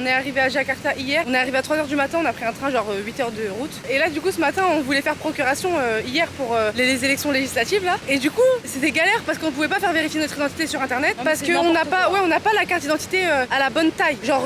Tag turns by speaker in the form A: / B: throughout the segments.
A: est arrivé à Jakarta hier, on est arrivé à 3h du matin, on a pris un train genre 8 heures de route. Et là du coup ce matin on voulait faire procuration hier pour les élections législatives là. Et du coup c'était galère parce qu'on pouvait pas faire vérifier notre identité sur internet parce qu'on n'a pas, on n'a pas la carte d'identité à la bonne taille. Genre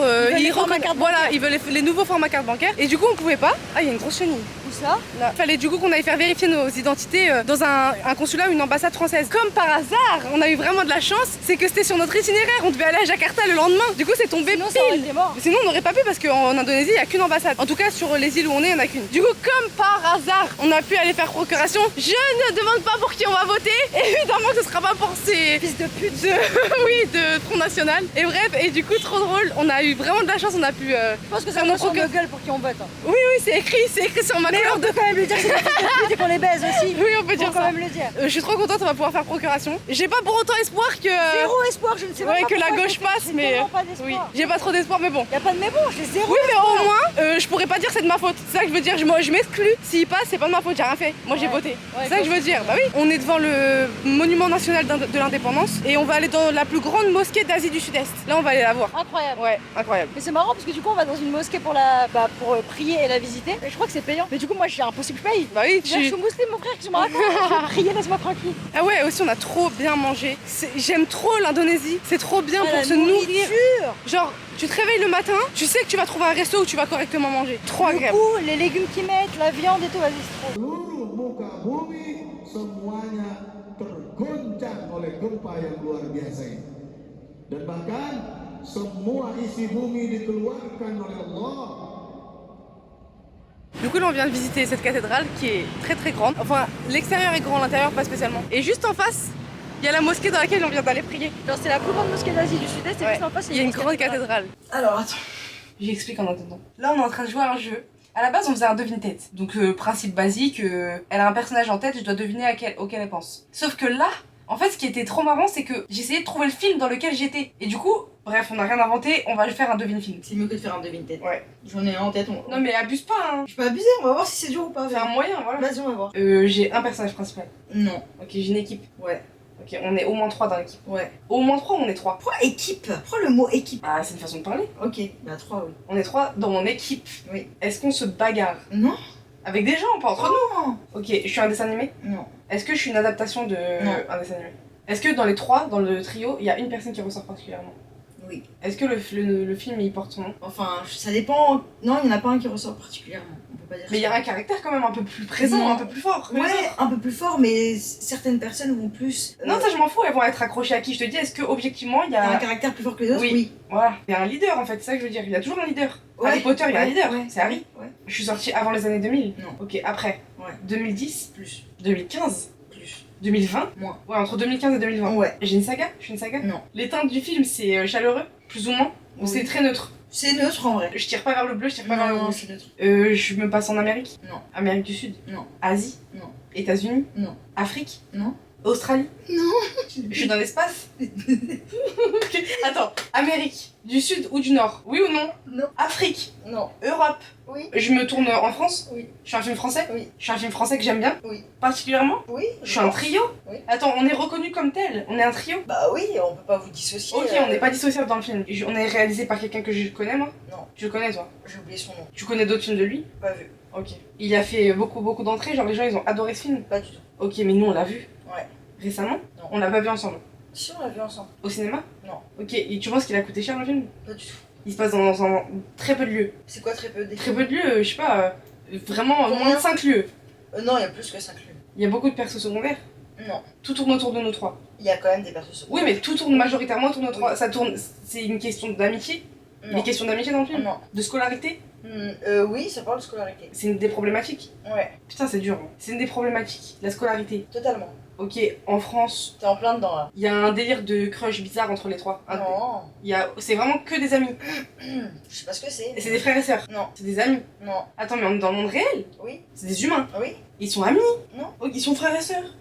A: ils veulent les nouveaux formats carte bancaire. Et du coup on pouvait pas. Ah il y a une grosse chenille.
B: Où ça?
A: Là. Fallait du coup qu'on aille faire vérifier nos identités dans un consulat ou une ambassade française. Comme par hasard, on a eu vraiment de la chance, c'est que c'était sur notre itinéraire, on devait aller à Jakarta le lendemain. Du coup c'est tombé
B: sinon,
A: pile.
B: ça aurait été mort.
A: Sinon on n'aurait pas pu parce qu'en Indonésie il n'y a qu'une ambassade. En tout cas sur les îles où on est, il n'y en a qu'une. Du coup comme par hasard, on a pu aller faire procuration. Je ne demande pas pour qui on va voter. Évidemment que ce sera pas pour ces
B: fils de pute
A: oui, de Front National. Et bref, et du coup trop drôle, on a eu vraiment de la chance, on a pu
B: je pense que ça nous gueule pour qui on vote. Hein.
A: Oui, c'est écrit sur ma couleur de
B: quand même lui dire que c'est des fils de pute et qu'on les baise aussi.
A: Oui, on peut dire
B: quand
A: ça.
B: même le dire.
A: Je suis trop contente, on va pouvoir faire procuration. J'ai pas pour autant espoir que...
B: Zéro espoir, je ne sais pas
A: que la gauche passe, mais... Oui, j'ai pas trop d'espoir, mais bon.
B: Y a pas de mais bon, j'ai zéro
A: Oui, mais
B: espoir.
A: au moins, je pourrais pas dire c'est de ma faute. C'est ça que je veux dire, je m'exclus. S'il passe, c'est pas de ma faute, j'ai rien fait. Moi, j'ai voté. C'est ça que je veux dire. Bah oui. On est devant le monument national de l'indépendance et on va aller dans la plus grande mosquée d'Asie du Sud-Est. Là, on va aller la voir.
B: Incroyable.
A: Ouais, incroyable.
B: Mais c'est marrant parce que du coup, on va dans une mosquée pour prier et la visiter. Et je crois que c'est payant. Mais du coup, moi, c'est impossible que je paye.
A: Bah oui,
B: Je suis musulmane, mon frère, qui me raconte. Je vais prier, laisse-moi tranquille.
A: Ah ouais, aussi, on a trop bien mangé. J'aime trop l'Indonésie. C'est trop bien pour se nourrir. Genre, tu te réveilles le matin, tu sais que tu vas trouver un resto où tu vas correctement manger. Trop agréable.
B: Le goût, les légumes qu'ils mettent, la viande et tout, vas-y, c'est trop.
C: Seluruh muka bumi semuanya tergoncang oleh gempa yang luar biasa ini. Dan bahkan semua isi bumi dikeluarkan oleh Allah.
A: Du coup là on vient de visiter cette cathédrale qui est très très grande. Enfin l'extérieur est grand, l'intérieur pas spécialement. Et juste en face, il y a la mosquée dans laquelle on vient d'aller prier.
B: Genre c'est la plus grande mosquée d'Asie du Sud-Est et juste en face
A: il y a une grande cathédrale. Alors attends, j'explique en attendant. Là on est en train de jouer à un jeu. À la base on faisait un devine-tête. Donc principe basique, elle a un personnage en tête, je dois deviner auquel elle pense. Sauf que là, en fait ce qui était trop marrant c'est que j'essayais de trouver le film dans lequel j'étais. Et du coup, bref, on n'a rien inventé, on va faire un devine-film.
D: C'est mieux que de faire un devine-tête.
A: Ouais.
D: J'en ai un en tête.
A: Non mais abuse pas hein.
D: Je peux abuser, on va voir si c'est dur ou pas.
A: C'est un moyen, voilà.
D: Vas-y, on va voir.
A: J'ai un personnage principal.
D: Non.
A: Ok, j'ai une équipe.
D: Ouais.
A: Ok, on est au moins 3 dans l'équipe.
D: Ouais.
A: Au moins 3 ou on est 3?
D: Pourquoi équipe? Pourquoi le mot équipe?
A: Ah, c'est une façon de parler.
D: Ok, bah 3, oui.
A: On est 3 dans mon équipe.
D: Oui.
A: Est-ce qu'on se bagarre?
D: Non.
A: Avec des gens, pas entre nous?
D: Non.
A: Ok, je suis un dessin animé?
D: Non.
A: Est-ce que je suis une adaptation de un dessin animé? Est-ce que dans les 3, dans le trio, il y a une personne qui ressort particulièrement?
D: Oui.
A: Est-ce que le film il porte son nom?
D: Enfin, ça dépend. Non, il n'y en a pas un qui ressort particulièrement. On peut pas dire
A: Mais il y
D: ça.
A: a un caractère quand même un peu plus présent,
D: Non.
A: un peu plus fort que les
D: Ouais,
A: autres.
D: un peu plus fort, mais certaines personnes vont plus.
A: Non, ça je m'en fous, elles vont être accrochées à qui? Je te dis, est-ce que objectivement il y a
D: un caractère plus fort que les autres? Oui.
A: Voilà, il y a un leader en fait, c'est ça que je veux dire. Il y a toujours un leader.
D: Ouais,
A: Harry Potter, il y a un leader,
D: ouais,
A: c'est Harry.
D: Ouais.
A: Je suis sortie avant les années 2000.
D: Non.
A: Ok, après.
D: Ouais.
A: 2010,
D: Plus.
A: 2015,
D: Plus.
A: 2020.
D: Moins.
A: Ouais, entre 2015 et 2020.
D: Ouais.
A: J'ai une saga? Je suis une saga?
D: Non.
A: Les teintes du film, c'est chaleureux, plus ou moins? Ou
D: Oui.
A: c'est très neutre?
D: C'est neutre en vrai.
A: Je tire pas vers le bleu, je tire pas vers le
D: Non,
A: rouge.
D: c'est neutre.
A: Je me passe en Amérique?
D: Non.
A: Amérique du Sud?
D: Non.
A: Asie?
D: Non.
A: États-Unis?
D: Non.
A: Afrique?
D: Non.
A: Australie?
D: Non.
A: Je suis dans l'espace? Ok, attends, Amérique du Sud ou du Nord? Oui ou non?
D: Non.
A: Afrique?
D: Non.
A: Europe?
D: Oui.
A: Je me tourne en France?
D: Oui.
A: Je suis un film français?
D: Oui.
A: Je suis un film français que j'aime bien?
D: Oui.
A: Particulièrement?
D: Oui.
A: Je suis un trio?
D: Oui.
A: Attends, on est reconnu comme tel? On est un trio?
D: Bah oui, on peut pas vous dissocier.
A: Ok, on n'est pas dissociable dans le film. On est réalisé par quelqu'un que je connais, moi?
D: Non.
A: Tu le connais, toi?
D: J'ai oublié son nom.
A: Tu connais d'autres films de lui?
D: Pas vu.
A: Ok. Il a fait beaucoup d'entrées, genre les gens ils ont adoré ce film?
D: Pas du tout.
A: Ok, mais nous on l'a vu?
D: Ouais.
A: Récemment?
D: Non.
A: On l'a pas vu ensemble?
D: Si, on l'a vu ensemble.
A: Au cinéma?
D: Non.
A: Ok, et tu penses qu'il a coûté cher le film?
D: Pas du tout.
A: Il se passe dans très peu de lieux.
D: C'est quoi très peu des
A: Très peu de lieux, je sais pas, vraiment
D: Combien?
A: moins de 5 lieux.
D: Non, il y a plus que 5 lieux.
A: Il y a beaucoup de persos secondaires.
D: Non.
A: Tout tourne autour de nous 3.
D: Il y a quand même des persos secondaires.
A: Oui, mais tout tourne majoritairement autour de nous 3. Ça tourne. C'est une question d'amitié?
D: Non.
A: Des questions d'amitié dans le film?
D: Non.
A: De scolarité?
D: Oui, ça parle de scolarité.
A: C'est une des problématiques.
D: Ouais,
A: Putain, c'est dur. Hein. C'est une des problématiques. La scolarité.
D: totalement.
A: Ok, en France,
D: T'es en plein dedans là.
A: il y a un délire de crush bizarre entre les 3.
D: Non.
A: C'est vraiment que des amis.
D: Je sais pas ce que c'est.
A: Et c'est des frères et sœurs.
D: Non.
A: C'est des amis.
D: Non.
A: Attends, mais on est dans le monde réel.
D: Oui.
A: C'est des humains.
D: Oui.
A: Ils sont amis.
D: Non.
A: Oh, ils sont frères et sœurs.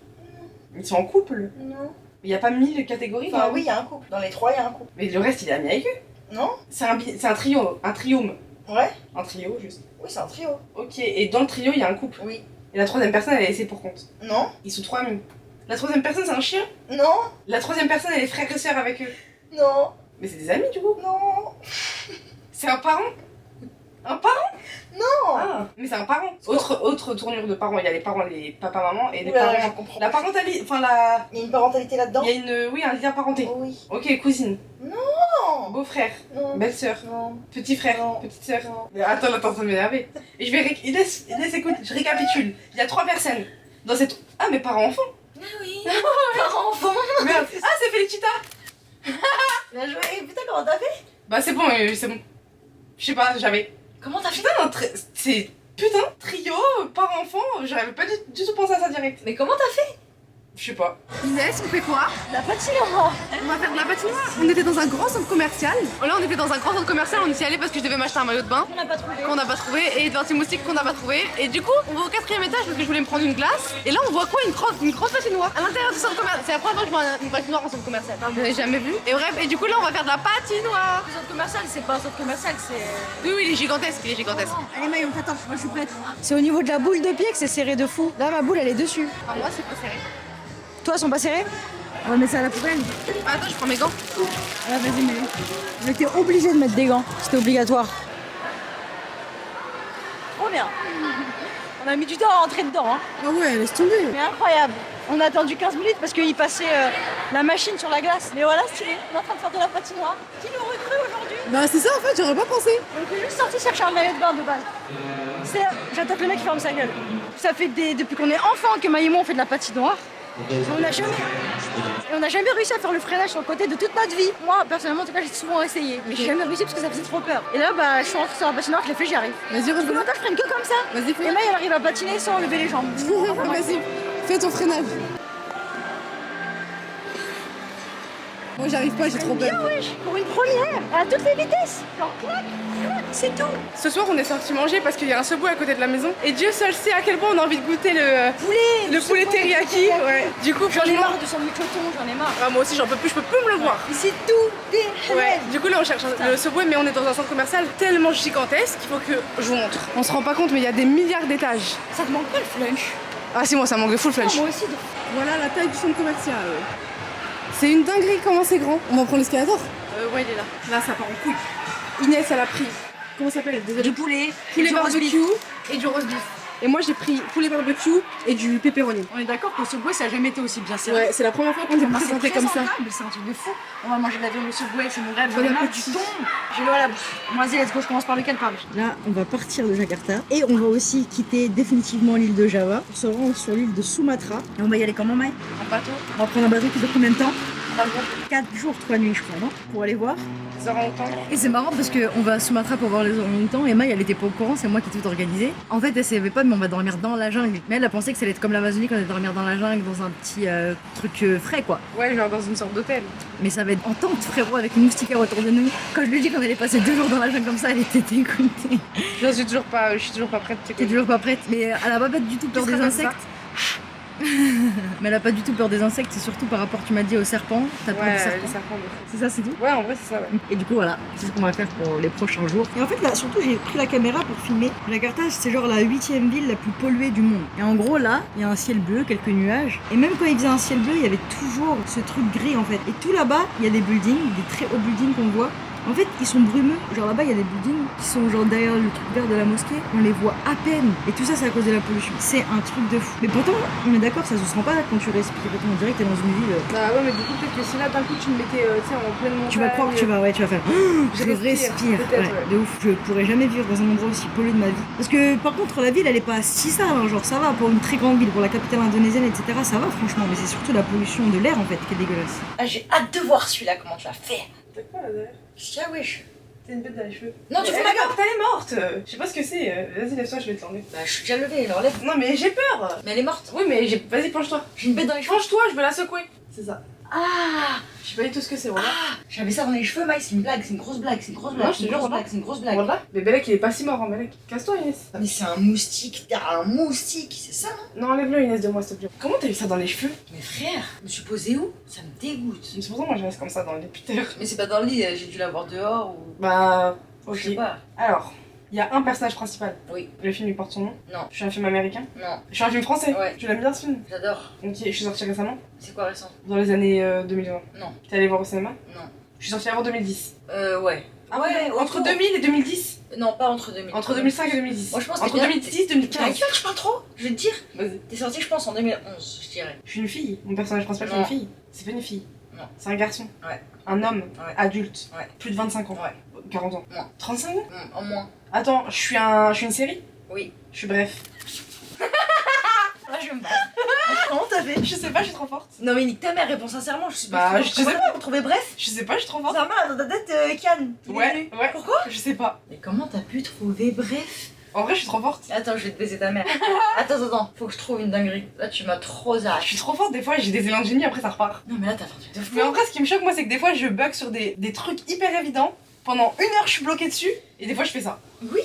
A: Ils sont en couple.
D: Non.
A: Il n'y a pas 1000 catégories.
D: Enfin,
A: non
D: oui, il y a un couple. Dans les 3, il y a un couple.
A: Mais le reste, il est ami avec eux.
D: Non.
A: C'est un trio. Un triome.
D: Ouais.
A: Un trio, juste.
D: Oui, c'est un trio.
A: Ok, et dans le trio, il y a un couple.
D: Oui.
A: Et la troisième personne, elle est laissée pour compte.
D: Non.
A: Ils sont 3 amis. La troisième personne, c'est un chien.
D: Non.
A: La troisième personne, elle est frère et sœur avec eux.
D: Non.
A: Mais c'est des amis, du coup.
D: Non.
A: C'est un parent? Un parent?
D: Non.
A: Ah, mais c'est un parent. Autre tournure de parents, il y a les parents, les papa-maman et les
D: Oula,
A: parents.
D: je comprends.
A: La parentalité, enfin la...
D: Il y a une parentalité là-dedans?
A: Il y a une... Oui, un lien parenté.
D: Oh oui.
A: Ok, cousine.
D: Non.
A: Beau-frère.
D: Non.
A: Belle-sœur.
D: Non.
A: Petit frère.
D: Non.
A: Petite sœur.
D: Non.
A: Mais attends, là, t'es en train de m'énerver. Et je vais... Inès, écoute, je récapitule. Il y a 3 personnes dans cette... Ah, mes parents-enfants.
D: Ah oui. Parent-enfant.
A: Merde. Ah, c'est Felicita.
D: Bien joué. Putain, comment t'as fait?
A: Bah c'est bon, c'est bon. Je sais pas, j'avais...
D: Comment t'as fait?
A: Putain, c'est... Putain, trio, parents-enfants, j'avais pas du tout pensé à ça direct.
D: Mais comment t'as fait?
A: Je sais pas. Inès, on fait quoi?
B: La patinoire.
A: On va faire de la patinoire. On était dans un grand centre commercial. Là, on était dans un grand centre commercial, on y est allé parce que je devais m'acheter un maillot de bain.
B: On n'a pas trouvé.
A: Qu'on n'a pas trouvé, et de anti-moustique qu'on n'a pas trouvé. Et du coup, on va au 4e étage parce que je voulais me prendre une glace. Et là, on voit quoi? Une grosse patinoire à l'intérieur du centre commercial. C'est la première fois que je vois une patinoire en centre commercial. Je l'ai jamais vu. Et bref, et du coup, là, on va faire de la patinoire.
B: Le centre commercial, c'est pas un centre commercial, c'est.
A: Oui, oui, il est gigantesque, il est gigantesque.
B: Allez, Maï, on t'attend. Moi, je suis prête. C'est au niveau de la boule de pied que c'est serré de fou. Là, ma boule, elle est dessus.
A: Enfin, moi, c'est pas serré.
B: Toi, elles sont pas serrées? On va mettre ça à la poubelle.
A: Attends, je prends mes gants.
B: Ah, vas-y, mets-les. On était obligés de mettre des gants. C'était obligatoire. Trop bien. On a mis du temps à rentrer dedans. Hein.
A: Ah ouais, laisse tomber.
B: Mais incroyable. On a attendu 15 minutes parce qu'il passait la machine sur la glace. Mais voilà, stylé. On est en train de faire de la patinoire. Qui nous recrue aujourd'hui?
A: Bah, c'est ça en fait, j'aurais pas pensé.
B: On est juste sorti chercher un maillot de bain de base. J'attends que le mec ferme sa gueule. Ça fait depuis qu'on est enfant que Maï et moi on fait de la patinoire. On n'a jamais réussi à faire le freinage sur le côté de toute notre vie. Moi, personnellement, en tout cas, j'ai souvent essayé. Mais j'ai jamais réussi parce que ça faisait trop peur. Et là, bah, je suis rentrée sur la patinoire, je l'ai fait, j'y arrive.
A: Vas-y,
B: Parce que maintenant, je freine que comme ça.
A: Vas-y, fais.
B: Et Maï, elle arrive à patiner sans lever les jambes.
A: Vas-y, fais ton freinage. Moi, j'arrive pas, j'ai trop peur.
B: Bien, wesh, pour une première, à toutes les vitesses. Genre, clac, clac, c'est tout.
A: Ce soir, on est sorti manger parce qu'il y a un Subway à côté de la maison. Et Dieu seul sait à quel point on a envie de goûter le poulet teriyaki. Ouais. Du coup,
B: J'en ai
A: franchement.
B: marre de sandwich au thon, j'en ai marre.
A: Ah, moi aussi, j'en peux plus, je peux plus me le voir.
B: Ici, tout est
A: Ouais.
B: halal.
A: Du coup, là, on cherche le Subway, mais on est dans un centre commercial tellement gigantesque qu'il faut que je vous montre. On se rend pas compte, mais il y a des milliards d'étages.
B: Ça te manque pas le flunch?
A: Ah, si, moi, ça manque de full flunch.
B: Moi aussi.
A: Voilà la taille du centre commercial. C'est une dinguerie comment c'est grand. On va prendre l'escalator. Ouais, il est là. Là, ça part en couille. Inès, elle a pris. Comment ça s'appelle?
B: Du poulet,
A: Poulet
B: du roast beef.
A: barbecue et du roast beef. Et moi, j'ai pris poulet barbecue et du pepperoni.
B: On est d'accord que le Subway, ça n'a jamais été aussi bien servi.
A: Ouais, c'est la première fois qu'on est présenté comme ça.
B: C'est un truc de fou. On va manger de la viande au Subway, c'est mon rêve.
A: Bon
B: J'en ai marre
A: appétit.
B: du thon. J'ai l'eau à la bouche. Vas-y, let's go, je commence par lequel, Pablo? Là, on va partir de Jakarta et on va aussi quitter définitivement l'île de Java pour se rendre sur l'île de Sumatra. Et on va y aller comment, Maï?
A: En bateau.
B: On va prendre un bateau qui dure combien de temps? 4 jours, 3 nuits, je crois, non? Pour aller voir.
A: Les orang-outans.
B: Et c'est marrant parce qu'on va à Sumatra pour voir les orang-outans et Maï elle était pas au courant, c'est moi qui ai tout organisé. En fait elle savait pas mais on va dormir dans la jungle. Mais elle a pensé que ça allait être comme l'Amazonie quand on allait dormir dans la jungle dans un petit truc frais quoi.
A: Ouais, genre dans une sorte d'hôtel.
B: Mais ça va être en tente frérot avec une moustiquaire autour de nous. Quand je lui dis qu'on allait passer 2 jours dans la jungle comme ça elle était dégoûtée.
A: Je suis toujours pas prête.
B: T'es toujours pas prête mais elle a pas du tout peur
A: Qui
B: des
A: sera
B: insectes. Mais elle a pas du tout peur des insectes, c'est surtout par rapport, tu m'as dit, aux serpents. T'as peur des
A: Ouais,
B: serpents.
A: les serpents de fou.
B: C'est ça, c'est tout.
A: Ouais, en vrai, c'est ça, ouais.
B: Et du coup, voilà, c'est ce qu'on va faire pour les prochains jours. Et en fait, là, surtout, j'ai pris la caméra pour filmer. Jakarta, c'est genre la 8e ville la plus polluée du monde. Et en gros, là, il y a un ciel bleu, quelques nuages. Et même quand il faisait un ciel bleu, il y avait toujours ce truc gris, en fait. Et tout là-bas, il y a des buildings, des très hauts buildings qu'on voit. En fait, ils sont brumeux. Genre là-bas, il y a des buildings qui sont genre derrière le truc vert de la mosquée. On les voit à peine. Et tout ça, c'est à cause de la pollution. C'est un truc de fou. Mais pourtant, on est d'accord, ça se sent pas quand tu respires. On dirait que t'es dans une ville.
A: Bah ouais, mais du coup, peut-être que si là, d'un coup, tu me mettais, tu sais, en pleine montagne.
B: Tu vas croire que tu vas faire. Je respire.
A: peut-être,
B: Ouais, de ouf. Je pourrais jamais vivre dans un endroit aussi pollué de ma vie. Parce que par contre, la ville, elle est pas si sale. Hein. Genre, ça va pour une très grande ville, pour la capitale indonésienne, etc. Ça va, franchement. Mais c'est surtout la pollution de l'air, en fait, qui est dégueulasse.
D: Ah, j'ai hâte de voir celui-là, comment tu vas faire.
A: T'as quoi là derrière?
D: Tiens, wesh.
A: T'as une bête dans les cheveux.
D: Non, tu fous
A: Elle
D: ma
A: est
D: gueule.
A: morte, elle est morte. Je sais pas ce que c'est. Vas-y, lève-toi, je vais te l'enlever.
D: Bah, je suis déjà levée, alors lève.
A: Non, mais j'ai peur.
D: Mais elle est morte.
A: Oui, mais vas-y, penche-toi.
D: J'ai une bête dans les cheveux.
A: Penche-toi, je vais la secouer. C'est ça.
D: Ah,
A: Je sais pas du tout ce que c'est, voilà.
D: j'avais ça dans les cheveux, Maï, c'est une blague, c'est une grosse blague, c'est une grosse blague.
A: Non, je te
D: c'est une
A: jure,
D: grosse
A: voilà.
D: blague, c'est une grosse blague.
A: Voilà. Mais Belek, il est pas si mort, hein, Belek. Casse-toi, Inès.
D: Mais c'est un moustique, t'as un moustique, c'est ça, non?
A: Non, enlève-le, Inès, de moi, s'il te plaît. Comment t'as eu ça dans les cheveux?
D: Mais frère, je me suis posée où? Ça me dégoûte.
A: C'est pour ça que moi, je reste comme ça dans les puteurs.
D: Mais c'est pas dans le lit, j'ai dû l'avoir dehors ou.
A: Bah,
D: Je sais
A: ok.
D: pas.
A: Alors, il y a un personnage principal.
D: Oui.
A: Le film, il porte son nom.
D: Non.
A: Je suis un film américain.
D: Non,
A: Je suis un film français.
D: Ouais.
A: Tu l'aimes bien, ce film?
D: j'adore.
A: Ok, je suis sortie récemment.
D: C'est quoi récent?
A: Dans les années 2020.
D: Non.
A: T'es allé voir au cinéma?
D: Non.
A: Je suis sortie avant 2010.
D: Ouais. Ah ouais,
A: Entre 2000 et 2010.
D: Non, pas entre 2000.
A: Entre 2005 et 2010.
D: Moi je pense que
A: entre 2010 et 2015.
D: T'inquiète, je parle trop. Je vais te dire.
A: Vas-y.
D: T'es sorti, je pense, en 2011, je dirais.
A: Je suis une fille. Mon personnage principal, c'est
D: Non.
A: une fille. C'est pas une fille.
D: Non.
A: C'est un garçon.
D: Ouais.
A: Un homme.
D: Ouais.
A: Adulte.
D: Ouais.
A: Plus de 25 ans.
D: Ouais.
A: 40 ans.
D: Moins.
A: 35 ans.
D: En moins.
A: Attends, je suis une série.
D: Oui.
A: Je suis bref.
D: Là, je vais me battre. Comment t'as fait?
A: Je sais pas, je suis trop forte.
D: Non, mais nique ta mère, réponds sincèrement. Je sais
A: Bah,
D: pas.
A: je sais
D: pas. Vous trouvez bref?
A: Je sais pas, je suis trop forte.
D: Ça va, dans ta tête, Kian.
A: Ouais.
D: Pourquoi?
A: Je sais pas.
D: Mais comment t'as pu trouver bref?
A: En vrai, je suis trop forte.
D: Attends, je vais te baiser ta mère. Attends. Faut que je trouve une dinguerie. Là, tu m'as trop
A: Je
D: zappé.
A: suis trop forte, des fois j'ai des élans de génie, après ça repart.
D: Non, mais là, t'as fait un truc de fou.
A: Mais en vrai, ce qui me choque, moi, c'est que des fois je bug sur des trucs hyper évidents. Pendant 1 heure, je suis bloquée dessus. Et des fois, je fais ça.
D: Oui.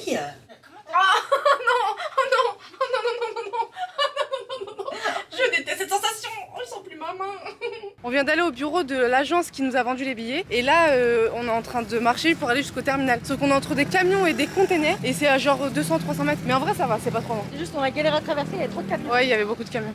A: Je déteste cette sensation. Oh, je sens plus ma main. On vient d'aller au bureau de l'agence qui nous a vendu les billets. Et là, on est en train de marcher pour aller jusqu'au terminal. Sauf qu'on est entre des camions et des containers. Et c'est à genre 200-300 mètres. Mais en vrai, ça va, c'est pas trop long.
D: C'est juste, on a galéré à traverser, il y a trop de camions.
A: Ouais, il y avait beaucoup de camions.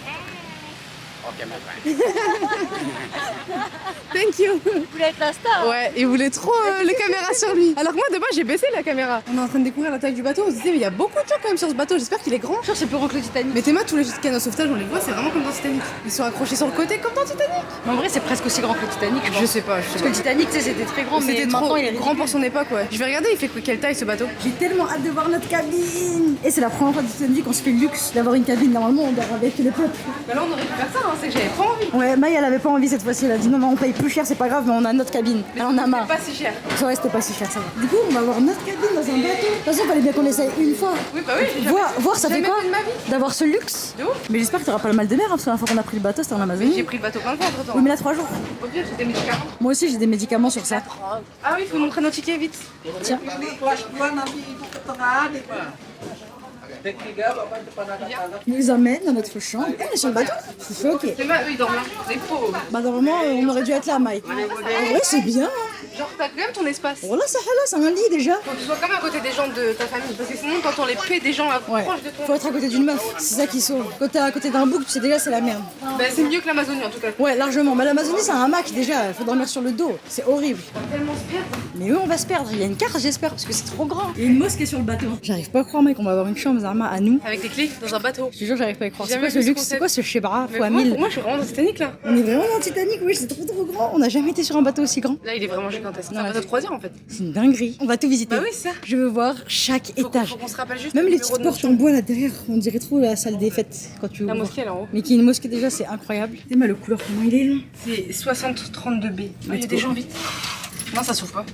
A: Thank you.
D: Vous voulez être la star?
A: Ouais, il voulait trop les caméras sur lui. Alors que moi, de base, j'ai baissé la caméra. On est en train de découvrir la taille du bateau. On se disait, mais il y a beaucoup de gens quand même sur ce bateau. J'espère qu'il est grand.
D: Sûr, c'est plus grand que le Titanic.
A: Mais Théma, tous les canaux de sauvetage, on les voit, c'est vraiment comme dans Titanic. Ils sont accrochés sur le côté comme dans Titanic.
D: Mais en vrai, c'est presque aussi grand que le Titanic, je pense.
A: Je sais pas,
D: Parce que le Titanic, tu sais, c'était très grand, mais
A: C'était
D: maintenant,
A: trop
D: il est
A: grand pour son époque, ouais. Je vais regarder, il fait quelle taille ce bateau?
B: J'ai tellement hâte de voir notre cabine. Et c'est la première fois du Titanic qu'on se fait le luxe d'avoir une cabine. Normalement, on dort avec le peuple.
A: Bah là, on aurait pu faire ça, hein, c'est que j'avais pas envie.
B: Ouais, Maï, elle avait pas envie cette fois-ci. Elle a dit non, on paye plus cher, c'est pas grave, mais on a notre cabine. Elle en a marre.
A: C'est pas si cher.
B: Ouais, c'était pas si cher, ça va. Du coup, on va avoir notre cabine dans un bateau. De toute façon, fallait bien qu'on essaye une fois.
A: Oui, bah oui, j'ai
B: Voir ça fait
A: jamais
B: quoi
A: fait de ma vie.
B: d'avoir ce luxe.
A: De ouf.
B: Mais j'espère que t'auras pas le mal de mer, hein, parce que la fois qu'on a pris le bateau, c'était en
A: Mais
B: Amazonie.
A: j'ai pris le bateau plein de fois entre temps.
B: Oui, mais là, 3 jours.
A: Au pire, j'ai des médicaments.
B: Moi aussi, j'ai des médicaments sur ça.
A: Ah oui, il faut montrer nos tickets vite.
B: Tiens. Il nous amène dans notre chambre. Eh, on est sur le bateau. Je suis choquée.
A: Théma, eux, ils dorment là. Les pauvres.
B: Bah, normalement, on aurait dû être là, Maï. En vrai, c'est bien. Hein.
A: Genre, t'as quand même ton espace.
B: Voilà, ça là, c'est un lit déjà.
A: Faut que tu sois quand même à côté des gens de ta famille. Parce que sinon, t'entends les paix des gens
B: Ouais.
A: proches de toi.
B: Faut être à côté d'une meuf. C'est ça qui sauve. Quand t'es à côté d'un bouc, tu sais déjà, c'est la merde.
A: Bah, c'est mieux que l'Amazonie en tout cas.
B: Ouais, largement. Mais l'Amazonie, c'est un hamac déjà. Faut dormir sur le dos. C'est horrible.
A: Tellement se perdre.
B: Mais oui, on va se perdre. Il y a une carte, j'espère, parce que c'est trop grand. Il y a une mosquée sur le bateau. J'arrive pas à croire, mec, qu'on va avoir une chambre, Zarma, à nous.
A: Avec des clés dans un bateau.
B: Je te jure, j'arrive pas à y croire. C'est
A: Jamais
B: quoi ce
A: vu ce
B: luxe?
A: concept.
B: C'est quoi ce Chebra
A: Mais
B: fois
A: moi,
B: 1000?
A: pour moi, je suis vraiment dans Titanic là.
B: On est vraiment dans le Titanic, oui, c'est trop grand. On n'a jamais été sur un bateau aussi grand.
A: Là, il est vraiment gigantesque. C'est
B: Non,
A: un
B: là,
A: bateau de croisière en fait.
B: C'est une dinguerie. On va tout visiter.
A: Bah oui, c'est ça.
B: Je veux voir chaque étage.
A: Faut qu'on se rappelle juste
B: Même
A: le
B: les
A: numéro
B: petites
A: de notre
B: portes en
A: chambre.
B: bois là derrière, on dirait trop la salle des fêtes quand tu
A: La
B: ouvres.
A: mosquée là en haut.
B: Mais qui est une mosquée déjà, c'est incroyable. Et mais le couleur, comment il est long.
A: C'est 6032B. Il y a des gens vite. Non, ça s'ouvre pas.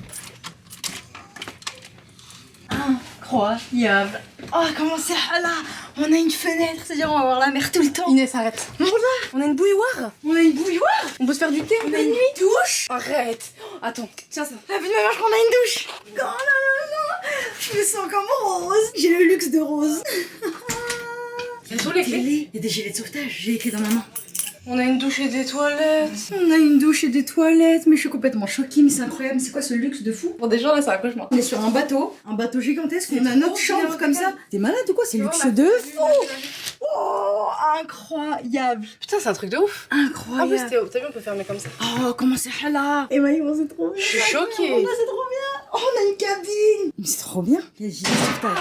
B: Incroyable. Oh, comment c'est ah là. On a une fenêtre, c'est-à-dire on va voir la mer tout le temps.
A: Inès, arrête.
B: Voilà.
A: On a une bouilloire.
B: On a une bouilloire.
A: On peut se faire du thé.
B: On a une douche.
A: Arrête. Oh, attends, tiens ça.
B: La vie de ma mère, je crois qu'on a une douche. Non, non, non, non. Je me sens comme Rose. J'ai le luxe de Rose.
A: Elles sont les clés.
B: Il y a des gilets de sauvetage, j'ai les clés dans ma main.
A: On a une douche et des toilettes.
B: On a une douche et des toilettes, mais je suis complètement choquée, mais c'est incroyable, c'est quoi ce luxe de fou?
A: Pour des gens là, c'est un cauchemar.
B: On est sur un bateau gigantesque, on a notre chambre comme ça. T'es malade ou quoi? C'est luxe de fou! Oh, incroyable!
A: Putain, c'est un truc de ouf. En plus,
B: Incroyable!
A: Théo, t'as vu, on peut fermer comme ça.
B: Oh, comment c'est là! Et Maï, c'est trop bien!
A: Je suis choquée.
B: Oh, c'est trop bien! Oh, on a une cabine! Mais c'est trop bien! Il y a des gilets de sauvetage.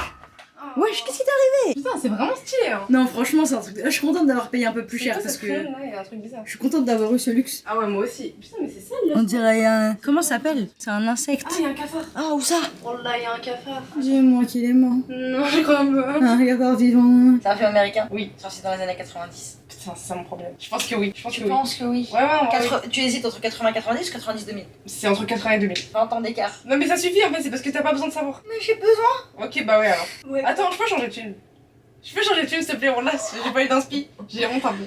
B: Wesh, qu'est-ce qui t'est arrivé?
A: Putain, c'est vraiment stylé. Hein.
B: Non, franchement, c'est un truc. Je suis contente d'avoir payé un peu plus cher
A: C'est quoi,
B: parce
A: ce
B: que.
A: crâne, là, il y a un truc bizarre.
B: Je suis contente d'avoir eu ce luxe.
A: Ah ouais, moi aussi. Putain, mais c'est ça le.
B: On dirait un. Comment ça s'appelle? C'est un insecte.
A: Ah, il y a un cafard.
B: Ah, où ça?
A: Oh là, il y a un cafard.
B: Dis-moi qu'il est mort.
A: Non, je crois pas.
B: Un cafard vivant.
D: C'est un film américain?
A: Oui.
D: Sorti dans les années 90.
A: Putain, c'est ça mon problème. Je pense que oui. Je pense
D: Tu
A: que oui.
D: penses que oui?
A: Ouais, ouais, ouais.
D: Tu hésites entre 80 90 ou 90 2000?
A: C'est entre 80 et 2000.
D: 20 ans d'écart.
A: Non, mais ça suffit en fait, c'est parce que t'as pas besoin de savoir.
D: Mais j'ai besoin!
A: Ok, bah ouais alors.
D: Ouais.
A: Attends, je peux changer de film. Je peux changer de film, s'il te plaît, on laisse. J'ai pas eu d'inspi. J'ai honte un peu.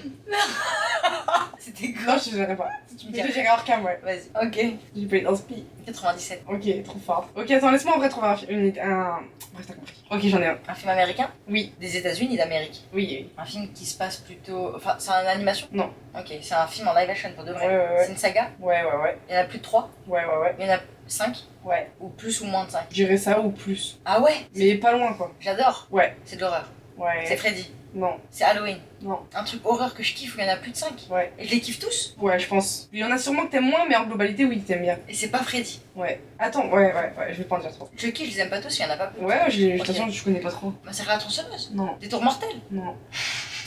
D: C'était
A: Non,
D: quoi?
A: je te gérerai pas.
D: Tu me
A: Je te
D: dirais.
A: gérerai hors cam, ouais.
D: Vas-y. Ok.
A: J'ai pas eu d'inspi.
D: 97.
A: Ok, trop fort. Ok, attends, laisse-moi en vrai trouver un. Bref, t'as compris. Ok, j'en ai un.
D: Un film américain?
A: Oui,
D: Des États-Unis, d'Amérique.
A: oui.
D: Un film qui se passe plutôt. Enfin, c'est une animation?
A: Non.
D: Ok, c'est un film en live action pour de vrai.
A: Ouais.
D: C'est une saga?
A: Ouais, ouais, ouais.
D: Il y en a plus de 3?
A: Ouais, ouais, ouais.
D: Il y en a 5?
A: Ouais.
D: Ou plus ou moins de 5?
A: Je dirais ça ou plus.
D: Ah ouais?
A: Mais pas loin, quoi.
D: J'adore.
A: Ouais.
D: C'est de l'horreur.
A: Ouais.
D: C'est Freddy.
A: Non.
D: C'est Halloween.
A: Non.
D: Un truc horreur que je kiffe où il y en a plus de 5.
A: Ouais.
D: Et je les kiffe tous.
A: Ouais, je pense. Il y en a sûrement que t'aimes moins, mais en globalité, oui, t'aimes bien.
D: Et c'est pas Freddy.
A: Ouais. Attends, ouais, je vais pas en dire trop.
D: Je kiffe, je les aime pas tous, il y en a pas plus.
A: Ouais, de toute
D: Ok.
A: façon, je connais pas trop.
D: Bah, c'est la tronçonneuse.
A: Non.
D: Des tours mortels.
A: Non.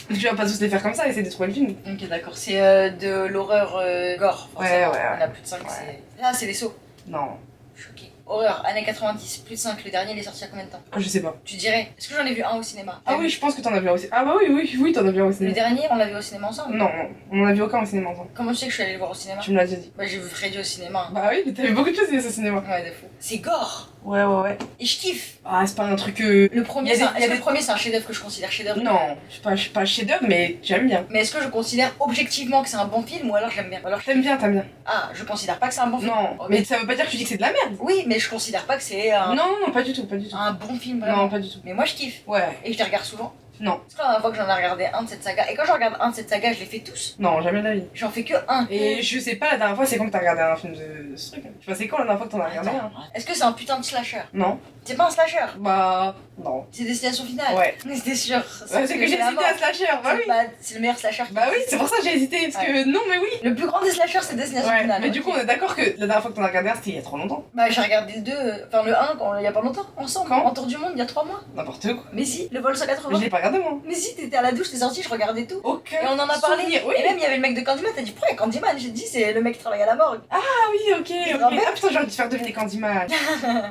A: Tu vas pas tous les faire comme ça, essayer de trouver le film.
D: Ok, d'accord. C'est de l'horreur gore.
A: Ouais.
D: Il y en a plus de 5.
A: Ouais.
D: C'est... Là, c'est les sauts.
A: Non.
D: Choqué. Horreur, années 90, plus de 5. Le dernier, il est sorti il y a combien de temps?
A: Ah, je sais pas.
D: Tu dirais. Est-ce que j'en ai vu un au cinéma?
A: Ah oui, je pense que t'en as vu un aussi. Ah bah oui, t'en as vu un au
D: Le
A: cinéma.
D: dernier, on l'a vu au cinéma ensemble?
A: Non, on en a vu aucun au cinéma ensemble.
D: Comment tu sais que je suis allée le voir au cinéma?
A: Tu me l'as déjà dit.
D: Bah, j'ai vu Freddy au cinéma.
A: Bah oui, mais t'as vu beaucoup de choses au cinéma.
D: Ouais, de fou. C'est gore.
A: Ouais.
D: Et je kiffe.
A: Ah, c'est pas un truc
D: Le premier,
A: Y a des-
D: est-ce
A: y a
D: que
A: des-
D: le premier, c'est un chef-d'œuvre que je considère chef-d'œuvre?
A: Non, je suis pas chef-d'œuvre, mais j'aime bien.
D: Mais est-ce que je considère objectivement que c'est un bon film ou alors j'aime bien? Ou alors je...
A: T'aimes bien.
D: Ah, je considère pas que c'est un bon film.
A: Non,
D: Ok.
A: mais ça veut pas dire que tu dis que c'est de la merde.
D: Oui, mais je considère pas que c'est un,
A: Non, pas du tout.
D: un bon film vraiment.
A: Non, pas du tout.
D: Mais moi je kiffe.
A: Ouais,
D: Et je les regarde souvent.
A: non,
D: C'est la dernière fois que j'en ai regardé un de cette saga. Et quand je regarde un de cette saga, je les fais tous.
A: non, jamais de la vie.
D: J'en fais que un.
A: Et je sais pas, la dernière fois, c'est quand que t'as regardé un film de ce truc. Tu vois, c'est quand la dernière fois que t'en as regardé
D: Attends,
A: un?
D: est-ce que c'est un putain de slasher?
A: Non.
D: C'est pas un slasher.
A: Bah, non.
D: C'est Destination Finale.
A: Ouais.
D: C'était sûr.
A: Ouais, c'est que j'ai hésité à slasher, bah oui.
D: C'est le meilleur slasher.
A: Bah oui, c'est pour ça que j'ai hésité, parce que non, mais oui.
D: Le plus grand des slashers, c'est Destination
A: Ouais,
D: Finale.
A: mais du coup, on est d'accord que la dernière fois que t'en as regardé un, c'était il y a trop longtemps.
D: Bah j'ai regardé le 2, enfin le 1 il y a pas longtemps, ensemble,
A: Quand
D: en tour du monde il y a 3 mois.
A: N'importe quoi.
D: Mais si, le vol
A: Je
D: 180.
A: l'ai pas regardé, moi.
D: Mais si, t'étais à la douche, t'es sorti, je regardais tout.
A: Aucun
D: Et on en a parlé.
A: souvenir, oui.
D: Et même il y avait le mec de Candyman, t'as dit pourquoi il y a Candyman? J'ai dit c'est le mec qui travaille à la morgue.
A: Ah oui, ok.
D: te
A: Ah
D: rappelles
A: putain, j'ai envie de faire deviner Candyman.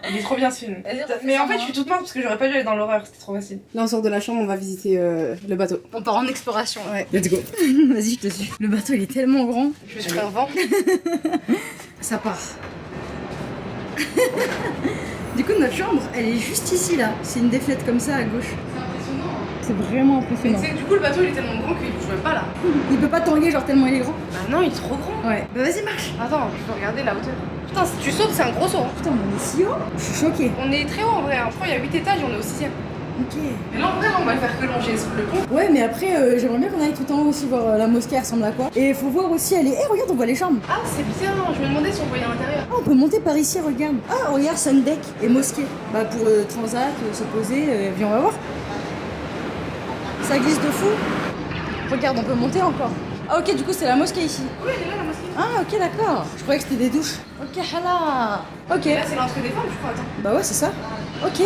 A: Il est trop bien ce film.
D: Vas-y, refais
A: Mais
D: ça,
A: en fait,
D: moi.
A: je suis toute morte parce que j'aurais pas dû aller dans l'horreur, c'était trop facile. Là, on sort de la chambre, on va visiter le bateau.
D: On part en exploration.
A: Ouais, let's go.
B: Vas-y, je te suis. Le bateau, il est tellement grand.
A: Je me suis pris un vent.
B: Ça part. Du coup, notre chambre, elle est juste ici, là. C'est une défaite comme ça, à gauche.
A: C'est impressionnant.
B: C'est vraiment
A: Mais
B: impressionnant.
A: tu sais que du coup, le bateau, il est tellement grand qu'il bouge même pas là.
B: Il peut pas tanguer, genre tellement il est grand.
A: Bah non, il est trop grand.
B: Ouais. Bah vas-y, marche.
A: Attends, je peux regarder la hauteur. Putain, si tu sautes, c'est un gros saut. Hein.
B: Putain, mais on est si haut. Je suis choquée.
A: On est très haut en vrai. Hein. Je crois qu'il y a 8 étages et on est au 6ème.
B: Ok.
A: Mais là, en vrai, là, on va le faire que longer sous le pont.
B: Ouais, mais après, j'aimerais bien qu'on aille tout en haut aussi voir la mosquée, elle ressemble à quoi. Et faut voir aussi, elle est. Eh, regarde, on voit les chambres.
A: Ah, c'est bien. Je me demandais si on voyait à l'intérieur.
B: Ah, on peut monter par ici, regarde. Ah, regarde, sun deck et mosquée. Bah, pour transat, se poser, viens, on va voir. Ça glisse de fou. Regarde, on peut monter encore. Ah, ok, du coup, c'est la mosquée ici.
A: Oui, elle est là, la mosquée.
B: Ah, ok, d'accord. Je croyais que c'était des douches. Ok, hala. Ok.
A: Là, c'est l'entrée des femmes, je crois. Attends.
B: Bah ouais, c'est ça. Ok.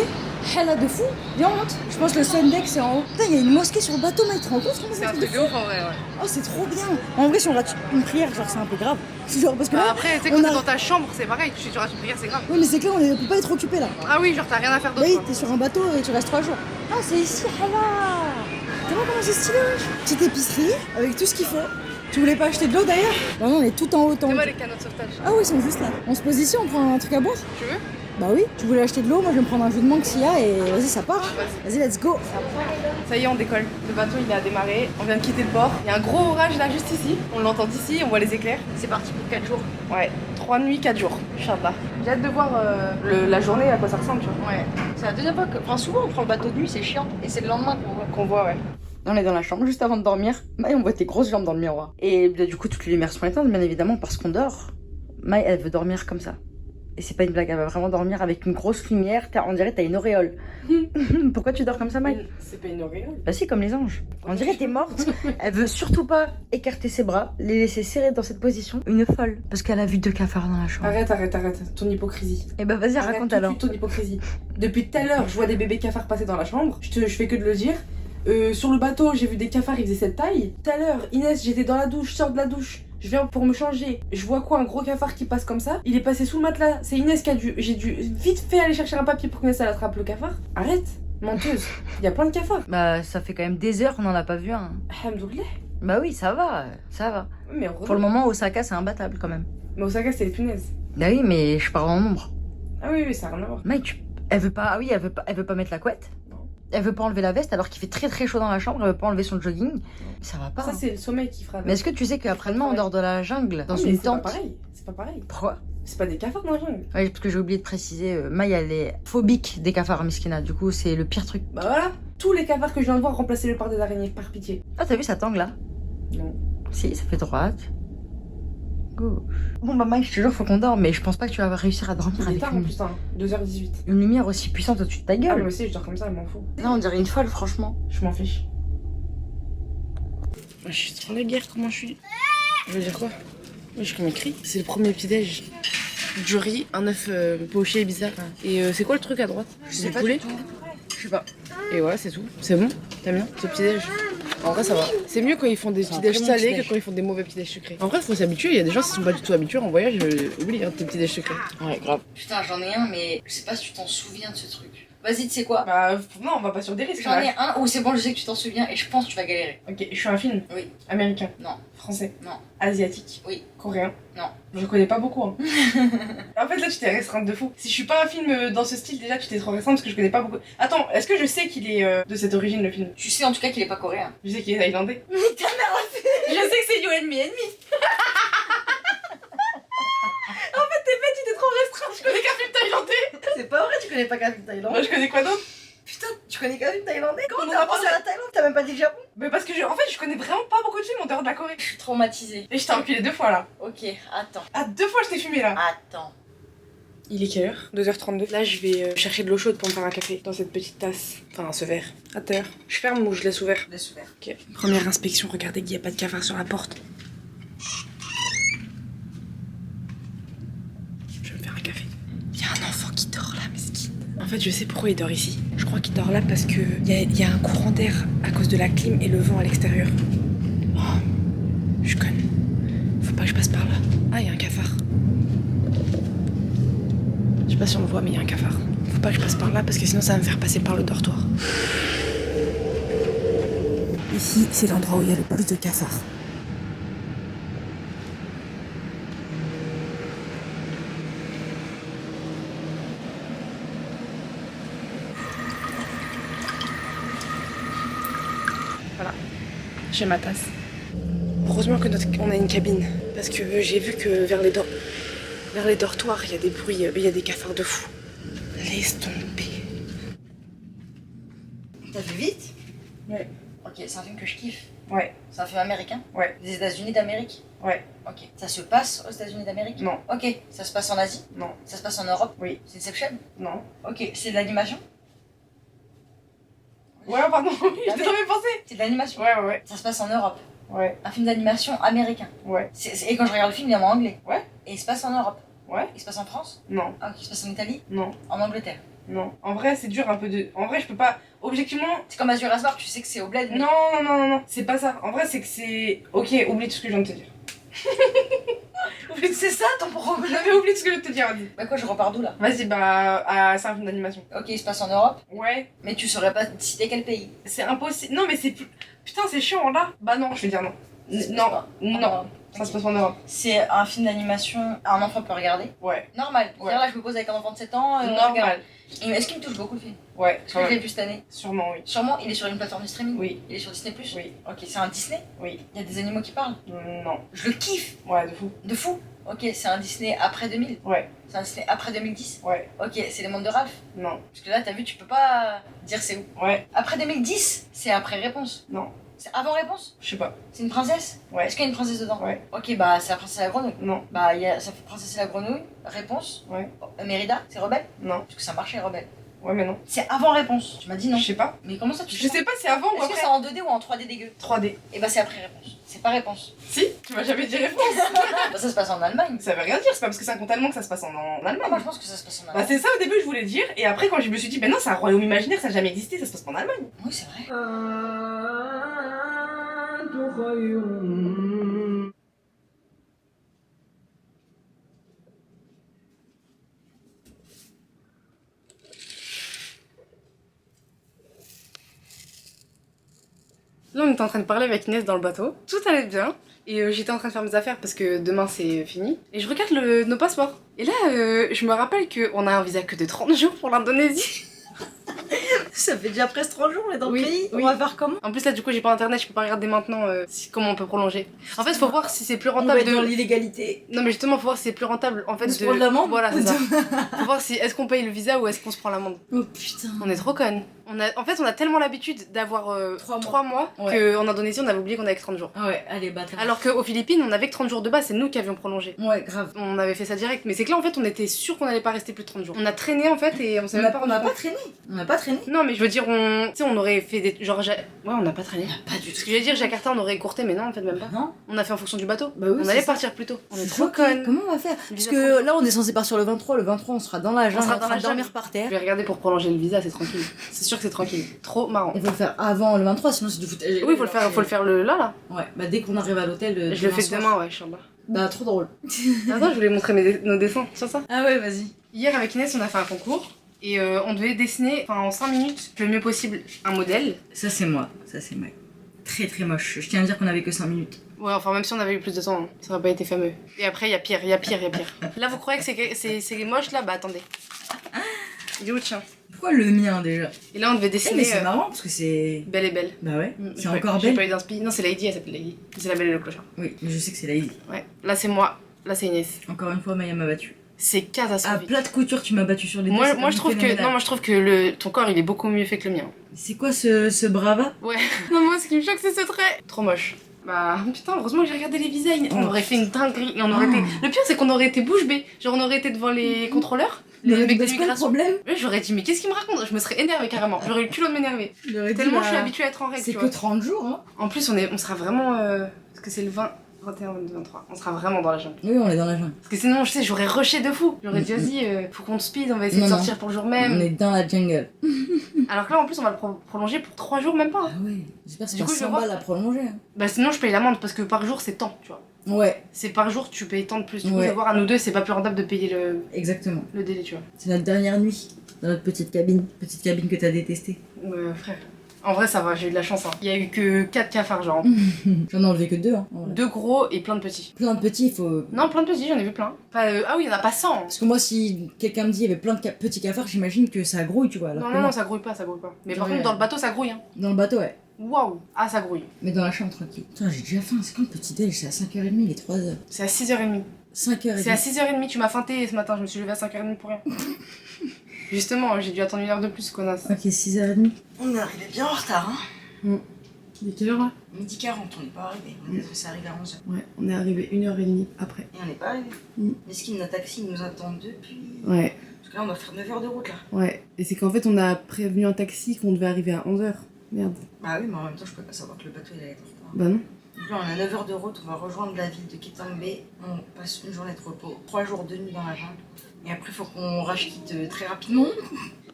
B: Hala de fou. Viens, on monte. Je pense que le sun deck, c'est en haut. Putain, il y a une mosquée sur le bateau, mec. Tu te rends compte comment
A: C'est un
B: de
A: truc
B: fou
A: de ouf en vrai, ouais.
B: Oh, c'est trop bien. En vrai, si on rate une prière, genre, c'est un peu grave. Genre, parce que
A: Bah
B: là,
A: après, tu sais,
B: on
A: quand t'es
B: a-
A: dans ta chambre, c'est pareil. Tu rates une prière, c'est grave.
B: Oui, mais c'est clair, on peut pas être occupé là.
A: Ah oui, genre t'as rien à faire
B: Bah
A: d'autre.
B: oui,
A: quoi.
B: t'es sur un bateau et tu restes 3 jours. Ah, c'est ici, hala. T'as vu comment c'est stylé, wesh. Petite épicerie avec tout ce qu'il faut. Tu voulais pas acheter de l'eau d'ailleurs? Non, non, on est tout en haut, en
A: C'est
B: haut.
A: moi les canaux de sauvetage.
B: Ah oui, ils sont juste là. On se pose ici, on prend un truc à boire?
A: Tu veux?
B: Bah oui, tu voulais acheter de l'eau, moi je vais me prendre un jus de mangue s'il y a et vas-y, ça part. Vas-y, let's go.
A: Ça y est, on décolle. Le bateau il a démarré, on vient de quitter le port. Il y a un gros orage là juste ici. On l'entend d'ici, on voit les éclairs.
D: C'est parti pour 4 jours.
A: Ouais, 3 nuits, 4 jours. Inch'Allah. J'ai hâte de voir la journée à quoi ça ressemble, tu vois.
D: Ouais. C'est la deuxième fois que. Enfin, souvent on prend le bateau de nuit, c'est chiant. Et c'est le lendemain qu'on voit.
A: Qu'on voit, ouais.
B: On est dans la chambre juste avant de dormir. Maï, on voit tes grosses jambes dans le miroir. Et bah, du coup, toutes les lumières sont éteintes, bien évidemment, parce qu'on dort. Maï, elle veut dormir comme ça. Et c'est pas une blague, elle va vraiment dormir avec une grosse lumière. On dirait que t'as une auréole. Pourquoi tu dors comme ça, Maï?
A: C'est pas une auréole.
B: Bah si, comme les anges. On dirait que t'es morte. Elle veut surtout pas écarter ses bras, les laisser serrer dans cette position. Une folle. Parce qu'elle a vu 2 cafards dans la chambre.
A: Arrête. Ton hypocrisie.
B: Et bah vas-y,
A: Arrête
B: raconte
A: tout de
B: alors.
A: suite ton hypocrisie. Depuis tout à l'heure, je vois des bébés cafards passer dans la chambre. Je fais que de le dire. Sur le bateau, j'ai vu des cafards, ils faisaient cette taille. Tout à l'heure, Inès, j'étais dans la douche, je sors de la douche. Je viens pour me changer. Je vois quoi, un gros cafard qui passe comme ça. Il est passé sous le matelas. C'est Inès qui a dû. J'ai dû vite fait aller chercher un papier pour qu'Inès elle attrape le cafard. Arrête, menteuse. Il y a plein de cafards.
B: Bah ça fait quand même des heures qu'on en a pas vu un.
A: Alhamdoulilah.
B: Bah oui, ça va, ça va.
A: Mais heureusement.
B: Pour le moment, Osaka, c'est imbattable quand même.
A: Mais Osaka, c'est les punaises.
B: Bah oui, mais je parle en nombre.
A: Ah oui, ça n'a rien à voir.
B: Mec, elle veut pas. Ah oui, elle veut pas mettre la couette.
A: Non.
B: Elle veut pas enlever la veste alors qu'il fait très très chaud dans la chambre. Elle veut pas enlever son jogging. Ça va pas.
A: Ça,
B: hein.
A: c'est le sommeil qui fera.
B: Mais est-ce que tu sais qu'après-demain, on dort dans la jungle, dans
A: Non, mais
B: une
A: c'est pas
B: tente?
A: pareil. C'est pas pareil.
B: Pourquoi?
A: C'est pas des cafards dans la jungle.
B: Ouais, parce que j'ai oublié de préciser, Maï, elle est phobique des cafards, Miskina. Du coup, c'est le pire truc.
A: Bah voilà. Tous les cafards que je viens de voir remplacer-le par des araignées, par pitié.
B: Ah, t'as vu, ça tangue là?
A: Non.
B: Si, ça fait droite. Gauche. Bon, bah, Maï, je te jure, faut qu'on dorme, mais je pense pas que tu vas réussir à dormir
A: Il est
B: avec
A: tard en
B: une,
A: plus, hein. 2h18.
B: une lumière aussi puissante au-dessus de ta
A: Ah,
B: gueule.
A: moi aussi, je dors comme ça, je m'en fous.
B: Non, on dirait une folle, franchement.
A: Je m'en fiche. Je suis trop la guerre, comment je suis. Je veux dire quoi? Oui, je suis comme écrit. C'est le premier petit-déj. Du riz, un œuf poché bizarre. Et c'est quoi le truc à droite?
B: Je sais pas
A: poulet.
B: du tout. Je sais pas.
A: Et ouais, c'est tout. C'est bon? T'aimes bien ce petit-déj? En vrai, ça va. C'est mieux quand ils font des petits-déj
B: très bon
A: salés
B: petit-déj.
A: que quand ils font des mauvais petits-déj sucrés. En vrai, faut s'habituer. Il y a des gens qui sont pas du tout habitués en voyage. Oublie hein, tes petits-déj sucrés. Ouais, grave.
D: Putain, j'en ai un, mais je sais pas si tu t'en souviens de ce truc. Vas-y, tu sais quoi?
A: Bah, non, on va pas sur des risques.
D: J'en ai un où c'est bon, je sais que tu t'en souviens et je pense que tu vas galérer.
A: Ok, je suis un film.
D: Oui.
A: Américain.
D: Non.
A: Français.
D: Non.
A: Asiatique.
D: Oui.
A: Coréen.
D: Non.
A: Je connais pas beaucoup. Hein. En fait, là, tu t'es restreinte de fou. Si je suis pas un film dans ce style, déjà, tu t'es trop restreinte parce que je connais pas beaucoup. Attends, est-ce que je sais qu'il est de cette origine, le film?
D: Tu sais en tout cas qu'il est pas coréen.
A: Je sais qu'il est thaïlandais.
D: Mais ta mère a fait.
A: Je sais que c'est You and Me and Me. En fait, t'es bête, tu t'es trop restreinte. Je connais qu'un film thaïlandais.
B: C'est pas vrai, tu connais pas qu'un film thaïlandais.
A: Moi, je connais quoi d'autre?
B: Putain, tu connais qu'un film thaïlandais? Comment
A: Non,
B: t'as pensé à la Thaïlande? T'as même pas dit le Japon?
A: Mais parce que en fait, je connais vraiment pas beaucoup de films en dehors de la Corée.
D: Je suis traumatisée.
A: Et je t'ai enculé 2 fois là.
D: Ok, attends.
A: Ah, 2 fois je t'ai fumé là.
D: Attends.
A: Il est quelle heure? 2h32. Là, je vais chercher de l'eau chaude pour me faire un café dans cette petite tasse. Enfin, ce verre. À terre. Je ferme ou je laisse ouvert?
D: Laisse ouvert.
A: Ok. Première inspection, regardez qu'il n'y a pas de cafard sur la porte. Je vais me faire un café. Il y a un enfant qui dort là, mesquine. En fait, je sais pourquoi il dort ici. Je crois qu'il dort là parce que il y a un courant d'air à cause de la clim et le vent à l'extérieur. Oh, je suis conne. Faut pas que je passe par là. Ah, il y a un cafard. Je sais pas si on le voit, mais il y a un cafard. Faut pas que je passe par là parce que sinon ça va me faire passer par le dortoir. Ici, c'est l'endroit où il y a le plus de cafards. Voilà, j'ai ma tasse. Heureusement que on a une cabine, parce que j'ai vu que vers les dortoirs, il y a des bruits, il y a des cafards de fou. Laisse tomber.
B: T'as vu vite?
A: Ouais.
D: Ok, c'est un film que je kiffe.
A: Ouais.
D: C'est un film américain.
A: Ouais.
D: Des États-Unis d'Amérique.
A: Ouais.
D: Ok. Ça se passe aux États-Unis d'Amérique?
A: Non.
D: Ok. Ça se passe en Asie?
A: Non.
D: Ça se passe en Europe?
A: Oui.
D: C'est Inception?
A: Non.
D: Ok. C'est de l'animation?
A: Ouais, pardon, je t'ai jamais pensé.
D: C'est de l'animation?
A: Ouais.
D: Ça se passe en Europe.
A: Ouais.
D: Un film d'animation américain.
A: Ouais.
D: Et quand je regarde le film, il est en anglais.
A: Ouais.
D: Et il se passe en Europe.
A: Ouais.
D: Il se passe en France?
A: Non.
D: Ah, ok. Il se passe en Italie?
A: Non.
D: En Angleterre?
A: Non. En vrai, c'est dur un peu de. En vrai, je peux pas. Objectivement.
D: C'est comme Azur Asbar, tu sais que c'est au bled. Mais...
A: Non. C'est pas ça. En vrai, c'est que c'est. Ok, oublie tout ce que je viens de te dire.
D: C'est ça ton problème?
A: J'avais oublié tout ce que je viens de te dire, vas-y.
D: Bah quoi, je repars d'où là?
A: Vas-y, c'est un film d'animation.
D: Ok, il se passe en Europe,
A: Ouais.
D: mais tu saurais pas citer quel pays.
A: C'est impossible. Non, mais c'est plus. Putain, c'est chiant là. Bah non, je vais dire non.
D: Ça se passe
A: Non.
D: pas. En
A: Non.
D: Europe.
A: Ça se
D: Ok.
A: passe en Europe.
D: C'est un film d'animation, un enfant peut regarder.
A: Ouais.
D: Normal.
A: Ouais.
D: C'est-à-dire là, je me pose avec un enfant de 7 ans. on regarde.
A: Normal.
D: Et est-ce qu'il me touche beaucoup le film?
A: Ouais.
D: Est-ce que je l'ai vu cette année?
A: Sûrement, oui.
D: Sûrement, il est sur une plateforme de streaming.
A: Oui.
D: Il est sur Disney+.
A: Oui.
D: Ok, c'est un Disney.
A: Oui.
D: Il y a des animaux qui parlent.
A: Non.
D: Je le kiffe.
A: Ouais, de fou.
D: De fou. Ok, c'est un Disney après 2000.
A: Ouais.
D: C'est un Disney après 2010.
A: Ouais.
D: Ok, c'est les mondes de Ralph.
A: Non.
D: Parce que là, t'as vu, tu peux pas dire c'est où.
A: Ouais.
D: Après 2010, c'est après réponse.
A: Non.
D: C'est avant réponse.
A: Je sais pas.
D: C'est une princesse.
A: Ouais.
D: Est-ce qu'il y a une princesse dedans?
A: Ouais.
D: Ok, bah c'est la princesse et la grenouille.
A: Non.
D: Bah ça fait princesse et la grenouille. Réponse.
A: Ouais.
D: Mérida, c'est rebelle.
A: Non.
D: Parce que ça marchait rebelle.
A: Ouais, mais non.
D: C'est avant réponse. Tu m'as dit non.
A: Je sais pas.
D: Mais comment ça tu
A: Je sais pas, c'est avant ou
D: Est-ce que
A: après.
D: c'est en 2D ou en 3D dégueu?
A: 3D.
D: Et bah c'est après réponse. C'est pas réponse.
A: Si, tu m'as jamais dit réponse.
D: Bah ça se passe en Allemagne.
A: Ça veut rien dire, c'est pas parce que c'est un conte allemand que ça se passe en Allemagne.
D: Ah, moi je pense que ça se passe en
A: Bah
D: Allemagne.
A: c'est ça au début je voulais dire, et après quand je me suis dit, ben non, c'est un royaume imaginaire, ça n'a jamais existé, ça se passe pas en Allemagne.
D: Oui, c'est vrai.
A: Là on était en train de parler avec Inès dans le bateau, tout allait bien, et j'étais en train de faire mes affaires parce que demain c'est fini, et je regarde nos passeports. Et là je me rappelle qu'on a un visa que de 30 jours pour l'Indonésie.
B: Ça fait déjà presque 3 jours, on est dans
A: Oui,
B: le pays.
A: oui.
B: On va faire comment?
A: En plus là du coup j'ai pas internet, je peux pas regarder maintenant comment on peut prolonger. En fait faut voir si c'est plus
B: On va
A: rentable
B: être dans
A: de...
B: l'illégalité.
A: Non mais justement faut voir si c'est plus rentable en fait
B: On se prend de l'amende.
A: Voilà c'est ça. Faut voir si est-ce qu'on paye le visa ou est-ce qu'on se prend l'amende.
B: Oh putain.
A: On est trop connes. En fait on a tellement l'habitude d'avoir
B: 3
A: mois
B: Ouais.
A: qu'en Indonésie on avait oublié qu'on avait que 30 jours.
B: Ah ouais, allez, bâtard.
A: Alors qu'aux Philippines on avait que 30 jours de base, c'est nous qui avions prolongé.
B: Ouais, grave.
A: On avait fait ça direct, mais c'est que là en fait on était sûr qu'on allait pas rester plus de 30 jours. On a traîné en fait et on s'est
B: On
A: même
B: n'a
A: pas rendu
B: pas
A: compte.
B: traîné. On n'a pas traîné.
A: Non mais je veux dire, tu sais, on aurait fait des. Genre, ouais, on n'a pas traîné.
B: Pas du
A: Ce que j'allais dire, Jakarta, on aurait écourté, mais non, en fait, même pas.
B: Non.
A: On a fait en fonction du bateau.
B: Bah oui,
A: on
B: c'est
A: allait
B: ça.
A: partir plus tôt. On est
B: C'est
A: trop
B: ok.
A: connes.
B: Comment on va faire? Parce
A: Visa
B: que là, on est censé partir le 23. Le 23, on sera dans la jungle,
A: sera
B: en
A: dans
B: train
A: la
B: de dormir
A: jungle.
B: par terre.
A: Je vais regarder pour prolonger le visa, c'est tranquille. C'est sûr que c'est tranquille. Trop marrant.
B: Il faut le faire avant le 23, sinon c'est du foutage.
A: Oui, faut le faire là.
B: Ouais, bah dès qu'on arrive à l'hôtel.
A: Je le fais demain, ouais, Inch'Allah.
B: Bah, trop drôle.
A: Attends, je voulais montrer nos dessins sur ça.
B: Ah ouais, vas-y.
A: Hier, avec Inès, on a fait un concours. Et on devait dessiner, en 5 minutes, le mieux possible, un modèle.
B: Ça, c'est moi. Ça, c'est moi. Très très moche. Je tiens à dire qu'on avait que 5 minutes.
A: Ouais, enfin, même si on avait eu plus de temps, hein, ça aurait pas été fameux. Et après, il y a pire. Là, vous croyez que c'est moche, là? Bah, attendez. Il est où, tiens?
B: Pourquoi le mien déjà?
A: Et là, on devait
B: Mais
A: dessiner
B: c'est marrant parce que c'est.
A: Belle et Belle.
B: Bah ouais. C'est
A: J'ai
B: encore
A: J'ai
B: belle.
A: pas eu d'inspi. Non, c'est Lady, elle s'appelle Lady. C'est la Belle et le Clochard.
B: Oui, mais je sais que c'est Lady.
A: Ouais. Là, c'est moi. Là, c'est Inès.
B: Encore une fois, Maya m'a battu.
A: C'est
B: À
A: catastrophique.
B: plat de couture, tu m'as battu sur les deux.
A: Moi,
B: c'est
A: moi, je
B: quand
A: trouve
B: même
A: que,
B: phénoménal.
A: non, moi, je trouve que ton corps, il est beaucoup mieux fait que le mien.
B: C'est quoi ce brava?
A: Ouais. Non, moi, ce qui me choque, c'est ce trait. Trop moche. Bah, putain, heureusement que j'ai regardé les designs. On aurait fait une dinguerie. Et on aurait été. Le pire, c'est qu'on aurait été bouche bée. Genre, on aurait été devant les contrôleurs. Les mecs
B: C'est pas le
A: d'immigration.
B: problème.
A: Ouais, j'aurais dit, mais qu'est-ce qu'il me raconte? Je me serais énervée carrément. J'aurais eu le culot de m'énerver. Tellement je suis habituée à être en règle.
B: C'est
A: tu
B: que
A: vois.
B: 30 jours, hein.
A: En plus, on sera vraiment. Parce que c'est le 20, 21, 22, 23. On sera vraiment dans la jungle.
B: Oui, on est dans la jungle.
A: Parce que sinon, je sais, j'aurais rushé de fou. J'aurais dit, vas-y, faut qu'on te speed, on va essayer
B: Non,
A: de
B: non.
A: sortir pour le jour
B: On
A: même.
B: est dans la jungle.
A: Alors que là, en plus, on va le prolonger pour 3 jours, même pas.
B: Ah ouais. J'espère que c'est
A: Du
B: pas
A: coup, je vais
B: 100
A: voir.
B: balles à prolonger. Hein.
A: Bah, sinon, je paye l'amende parce que par jour, c'est tant, tu vois.
B: Ouais,
A: C'est par jour, tu payes tant de plus. Du coup,
B: Ouais.
A: je vais voir à nous deux, c'est pas plus rentable de payer
B: exactement.
A: le délai, tu vois.
B: C'est notre dernière nuit dans notre petite cabine. Petite cabine que t'as détestée.
A: Frère. En vrai, ça va, j'ai eu de la chance. Hein. Il y a eu que 4 cafards, genre.
B: J'en ai enlevé que 2, hein. en vrai.
A: 2 gros et plein de petits.
B: Plein de petits, il faut.
A: Non, plein de petits, j'en ai vu plein. Enfin, ah oui, il y en a pas 100.
B: Parce que moi, si quelqu'un me dit qu'il y avait plein de petits cafards, j'imagine que ça grouille, tu vois. Alors
A: Non,
B: que
A: non, non, ça grouille pas, ça grouille pas. Mais par
B: Ouais.
A: contre, dans le bateau, ça grouille. Hein.
B: Dans le bateau, ouais.
A: Waouh. Ah, ça grouille.
B: Mais dans la chambre, tranquille. Putain, j'ai déjà faim. C'est quand le petit déj? C'est à 5h30, il est 3h.
A: C'est à 6h30.
B: 5h30.
A: C'est à 6h30, tu m'as feinté ce matin, je me suis levée à 5h30 pour rien. Justement, j'ai dû attendre 1 heure de plus, connasse.
B: Ok, 6h30.
D: On est arrivé bien en retard, hein.
A: Il est quelle heure là?
D: Midi 40, on n'est pas arrivé. On est censé arriver à 11h.
A: Ouais, on est arrivé 1h30 après.
D: Et on n'est pas arrivé.
A: Mm.
D: Mesquine, notre taxi, ils nous attendent depuis.
A: Ouais,
D: Parce que là, on doit faire 9 heures de route, là.
A: ouais. Et c'est qu'en fait, on a prévenu un taxi qu'on devait arriver à 11h. Merde.
D: Bah oui, mais en même temps, je peux pas savoir que le bateau, il allait être en retard.
A: Bah non.
D: Donc là, on a 9 heures de route, on va rejoindre la ville de Ketangbe. On passe une journée de repos, 3 jours de nuit dans la jungle. Et après, il faut qu'on rachète très rapidement.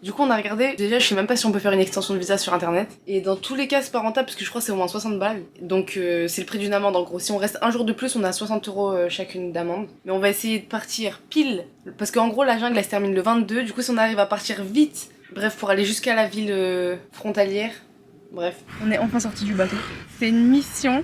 A: Du coup, on a regardé. Déjà, je sais même pas si on peut faire une extension de visa sur internet. Et dans tous les cas, c'est pas rentable parce que je crois que c'est au moins 60 balles. Donc, c'est le prix d'une amende en gros. Si on reste un jour de plus, on a 60 € chacune d'amende. Mais on va essayer de partir pile. Parce qu'en gros, la jungle, elle se termine le 22. Du coup, si on arrive à partir vite, bref, pour aller jusqu'à la ville frontalière. Bref, on est enfin sorti du bateau. C'était une mission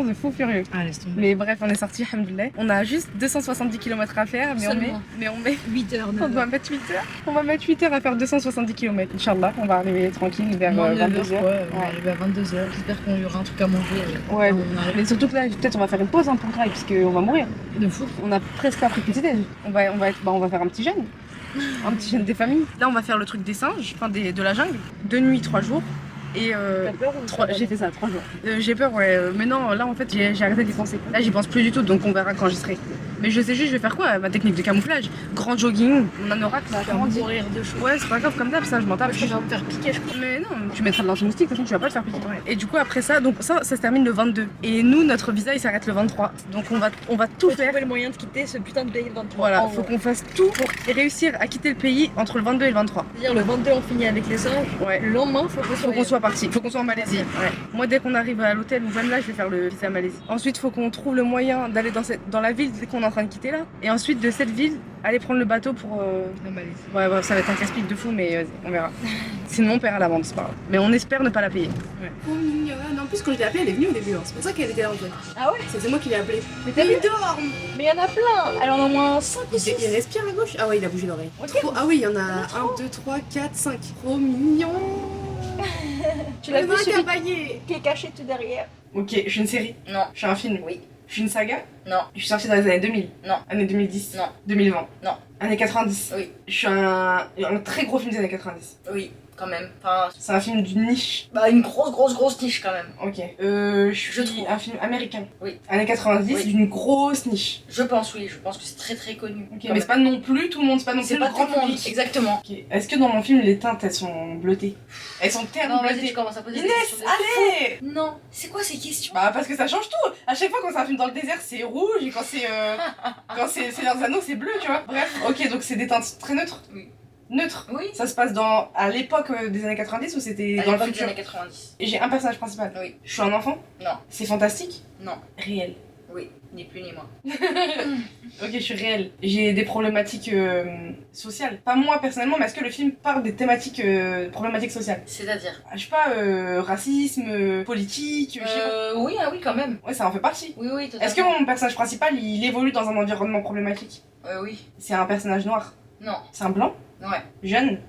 A: de fou furieux.
B: Ah, laisse tomber.
A: Mais bref, on est sorti, alhamdoulilah. On a juste 270 km à faire, mais
B: Seulement.
A: on met
B: 8h,
A: on doit mettre 8 heures. On va mettre 8 heures à faire 270 km. Inch'Allah, on va arriver tranquille vers 22h.
B: On va arriver à 22h. J'espère qu'on y aura un truc à manger.
A: Ouais,
B: on arrive.
A: mais surtout que là, peut-être on va faire une pause pour le travail, puisqu'on va mourir.
B: De fou.
A: On a presque pas pris de petit déj. On va faire un petit jeûne. Un petit jeûne des familles. Là, on va faire le truc des singes, enfin de la jungle. 2 nuits, 3 jours. Et j'ai fait ça 3 jours. J'ai peur, ouais. Mais non, là en fait, j'ai arrêté d'y penser. Là, j'y pense plus du tout, donc on verra quand j'y serai. Mais je sais juste, je vais faire quoi? Ma technique de camouflage. Grand jogging, mon anorak là.
B: On va mourir de chaud.
A: Ouais, c'est pas grave comme d'hab, ça, je m'en tape.
B: Je vais me faire piquer, je crois.
A: Mais non, tu mettras de l'anti-moustique, de toute façon, tu vas pas le faire piquer. Et du coup, après ça, donc ça se termine le 22. Et nous, notre visa, il s'arrête le 23. Donc on va tout faire.
B: Trouver le moyen de quitter ce putain de pays le 23.
A: Voilà,
B: En
A: faut
B: gros.
A: qu'on fasse tout pour réussir à quitter le pays entre le 22 et le 23.
B: C'est-à-dire le 22 on finit avec les singes.
A: Ouais.
B: Le lendemain, faut
A: Faut qu'on soit parti, faut qu'on soit en Malaisie. Ouais. Moi, dès qu'on arrive à l'hôtel ou même là, je vais faire le visa Malaisie. Ensuite, faut qu'on trouve le moyen d'aller dans la ville dès qu'on est en train de quitter là. Et ensuite, de cette ville, aller prendre le bateau pour.
B: la Malaisie.
A: Ouais, ça va être un casse-pique de fou, mais vas-y, on verra. Sinon, on paiera l'amende, c'est pas grave. Mais on espère ne pas la payer. Ouais. Oh, non, en plus, quand je l'ai appelée, elle est venue au début. Hein. C'est pour ça qu'elle était là en fait.
B: Ah ouais?
A: C'est moi qui l'ai appelée.
B: Mais t'as vu?
A: Il dort.
B: Mais il y en a plein. Alors on en a au moins 5 ou 6.
A: Il respire à gauche. Ah ouais, il a bougé l'oreille. Ah oui, il y en a 1, 2, 3, 4, 5. Trop mignon.
B: Tu l'as vu celui
A: baillé.
B: qui est caché tout derrière?
A: Ok, je suis une série.
B: Non.
A: Je suis un film.
B: Oui.
A: Je suis une saga.
B: Non.
A: Je suis sortie dans les années 2000.
B: Non.
A: Années 2010.
B: Non.
A: 2020.
B: Non.
A: Années 90.
B: Oui.
A: Je suis un très gros film des années 90.
B: Oui.
D: quand même. Enfin,
A: C'est un film d'une niche.
D: bah une grosse niche quand même.
A: Ok. Je
D: Je
A: suis
D: trouve.
A: un film américain.
D: Oui.
A: Années 90,
D: Oui.
A: d'une grosse niche.
D: Je pense, oui, je pense que c'est très connu.
A: Ok,
D: quand
A: mais
D: même.
A: c'est pas non plus tout le monde, c'est pas non plus
D: C'est
A: le
D: pas
A: grand
D: tout le monde,
A: public.
D: exactement.
A: Ok. Est-ce que dans mon film, les teintes, elles sont bleutées? Elles sont tellement
D: Non, vas-y,
A: bleutées.
D: tu commences à poser des
A: Inès,
D: questions.
A: allez!
D: Non, c'est quoi ces questions?
A: Bah parce que ça change tout. À chaque fois quand c'est un film dans le désert c'est rouge et quand c'est Seigneur des Anneaux c'est bleu, tu vois. Bref, ok, donc c'est des teintes très neutres.
D: Oui.
A: Neutres.
D: Oui.
A: Ça se passe à l'époque des années 90 ou c'était
D: À
A: dans le
D: l'époque des
A: futur?
D: années 90.
A: Et j'ai un personnage principal.
D: Oui.
A: Je suis un enfant.
D: Non.
A: C'est fantastique.
D: Non.
A: Réel.
D: Oui, ni plus ni moins.
A: Ok, je suis réelle. J'ai des problématiques sociales. Pas moi personnellement, mais est-ce que le film parle des thématiques problématiques sociales?
D: C'est-à-dire
A: Je sais pas, racisme, politique, je sais pas.
D: Oui, ah oui, quand même.
A: Ouais, ça en fait partie.
D: Oui, totalement.
A: Est-ce que mon personnage principal, il évolue dans un environnement problématique?
D: Oui.
A: C'est un personnage noir.
D: Non.
A: C'est un blanc,
D: Ouais.
A: jeune,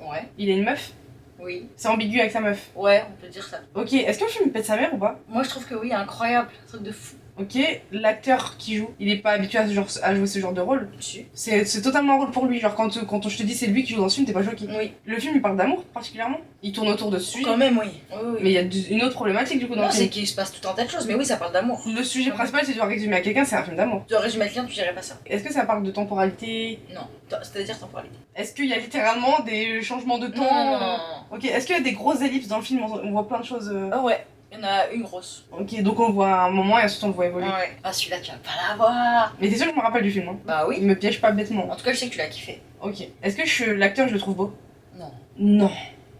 D: Ouais.
A: il est une meuf.
D: Oui.
A: C'est ambigu avec sa meuf.
D: Ouais, on peut dire ça.
A: Ok, est-ce que le film pète sa mère ou pas?
D: Moi, je trouve que oui, incroyable. Un truc de fou.
A: Ok, l'acteur qui joue, il est pas habitué à jouer ce genre de rôle.
D: Si.
A: C'est totalement un rôle pour lui. Genre, quand je te dis c'est lui qui joue dans ce film, t'es pas choqué.
D: Oui.
A: Le film, il parle d'amour particulièrement. Il tourne autour de ce sujet.
D: Quand même, oui. Oui.
A: Mais il y a une autre problématique du coup dans
D: Non,
A: le
D: c'est
A: film.
D: qu'il se passe tout un tas de choses, mais oui, ça parle d'amour.
A: Le sujet principal, si tu dois résumer à quelqu'un, c'est un film d'amour.
D: Tu dois résumer quelqu'un, tu dirais pas ça.
A: Est-ce que ça parle de temporalité?
D: Non. C'est-à-dire temporalité.
A: Est-ce qu'il y a littéralement des changements de temps?
D: Non.
A: Ok, est-ce qu'il y a des grosses ellipses dans le film? On voit plein de choses.
D: Ah ouais, il y en a une grosse.
A: Ok, donc on le voit à un moment et ensuite on le voit évoluer.
D: Ouais. Ah, celui-là, tu vas pas l'avoir.
A: Mais t'es sûr que je me rappelle du film, hein?
D: Bah oui.
A: Il me piège pas bêtement.
D: En tout cas, je sais que tu l'as kiffé.
A: Ok. Est-ce que l'acteur, je le trouve beau?
D: Non.
A: Non.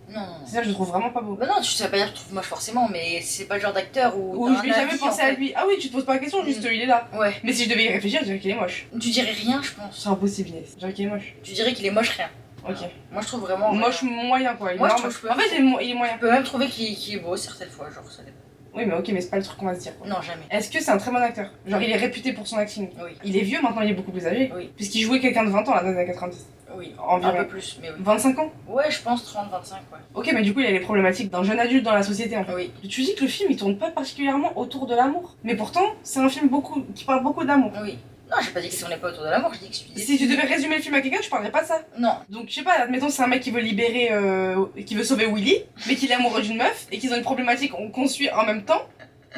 D: Non.
A: C'est ça, je le trouve vraiment pas beau.
D: Bah non, tu sais pas dire que tu trouves moche forcément, mais c'est pas le genre d'acteur où.
A: Ou
D: t'as
A: je vais
D: un
A: jamais
D: avis,
A: penser
D: en
A: à
D: fait.
A: lui. Ah oui, tu te poses pas la question, juste il est là.
D: Ouais.
A: Mais si je devais y réfléchir, je dirais qu'il est moche.
D: Tu dirais rien, je pense.
A: C'est impossible, Inès. Je dirais qu'il est moche.
D: Tu dirais qu'il est moche rien.
A: Ok.
D: Moi, je trouve vraiment.
A: Moche moyen quoi. Il est
D: Moi, je
A: normal.
D: trouve que-
A: En fait, il est moyen.
D: Je peux même trouver qu'il est beau certaines fois, genre ça dépend.
A: Oui, mais ok, mais c'est pas le truc qu'on va se dire. Quoi.
D: Non, jamais.
A: Est-ce que c'est un très bon acteur? Genre, il est réputé pour son acting.
D: Oui.
A: Il est vieux maintenant, il est beaucoup plus âgé.
D: Oui.
A: Puisqu'il jouait quelqu'un de 20 ans là dans les années 90.
D: Oui.
A: Environ.
D: Un peu plus, mais oui.
A: 25 ans?
D: Ouais, je pense 30-25, ouais.
A: Ok, mais du coup, il a les problématiques d'un jeune adulte dans la société en fait.
D: Oui.
A: Tu dis que le film il tourne pas particulièrement autour de l'amour. Mais pourtant, c'est un film qui parle beaucoup d'amour.
D: Oui. Non, j'ai pas dit que tournait pas autour de l'amour, je dis que je
A: Si tu devais résumer le film à quelqu'un, tu parlerais pas de ça.
D: Non.
A: Donc, je sais pas, admettons, c'est un mec qui veut libérer, qui veut sauver Willy, mais qu'il est amoureux d'une meuf, et qu'ils ont une problématique qu'on suit en même temps.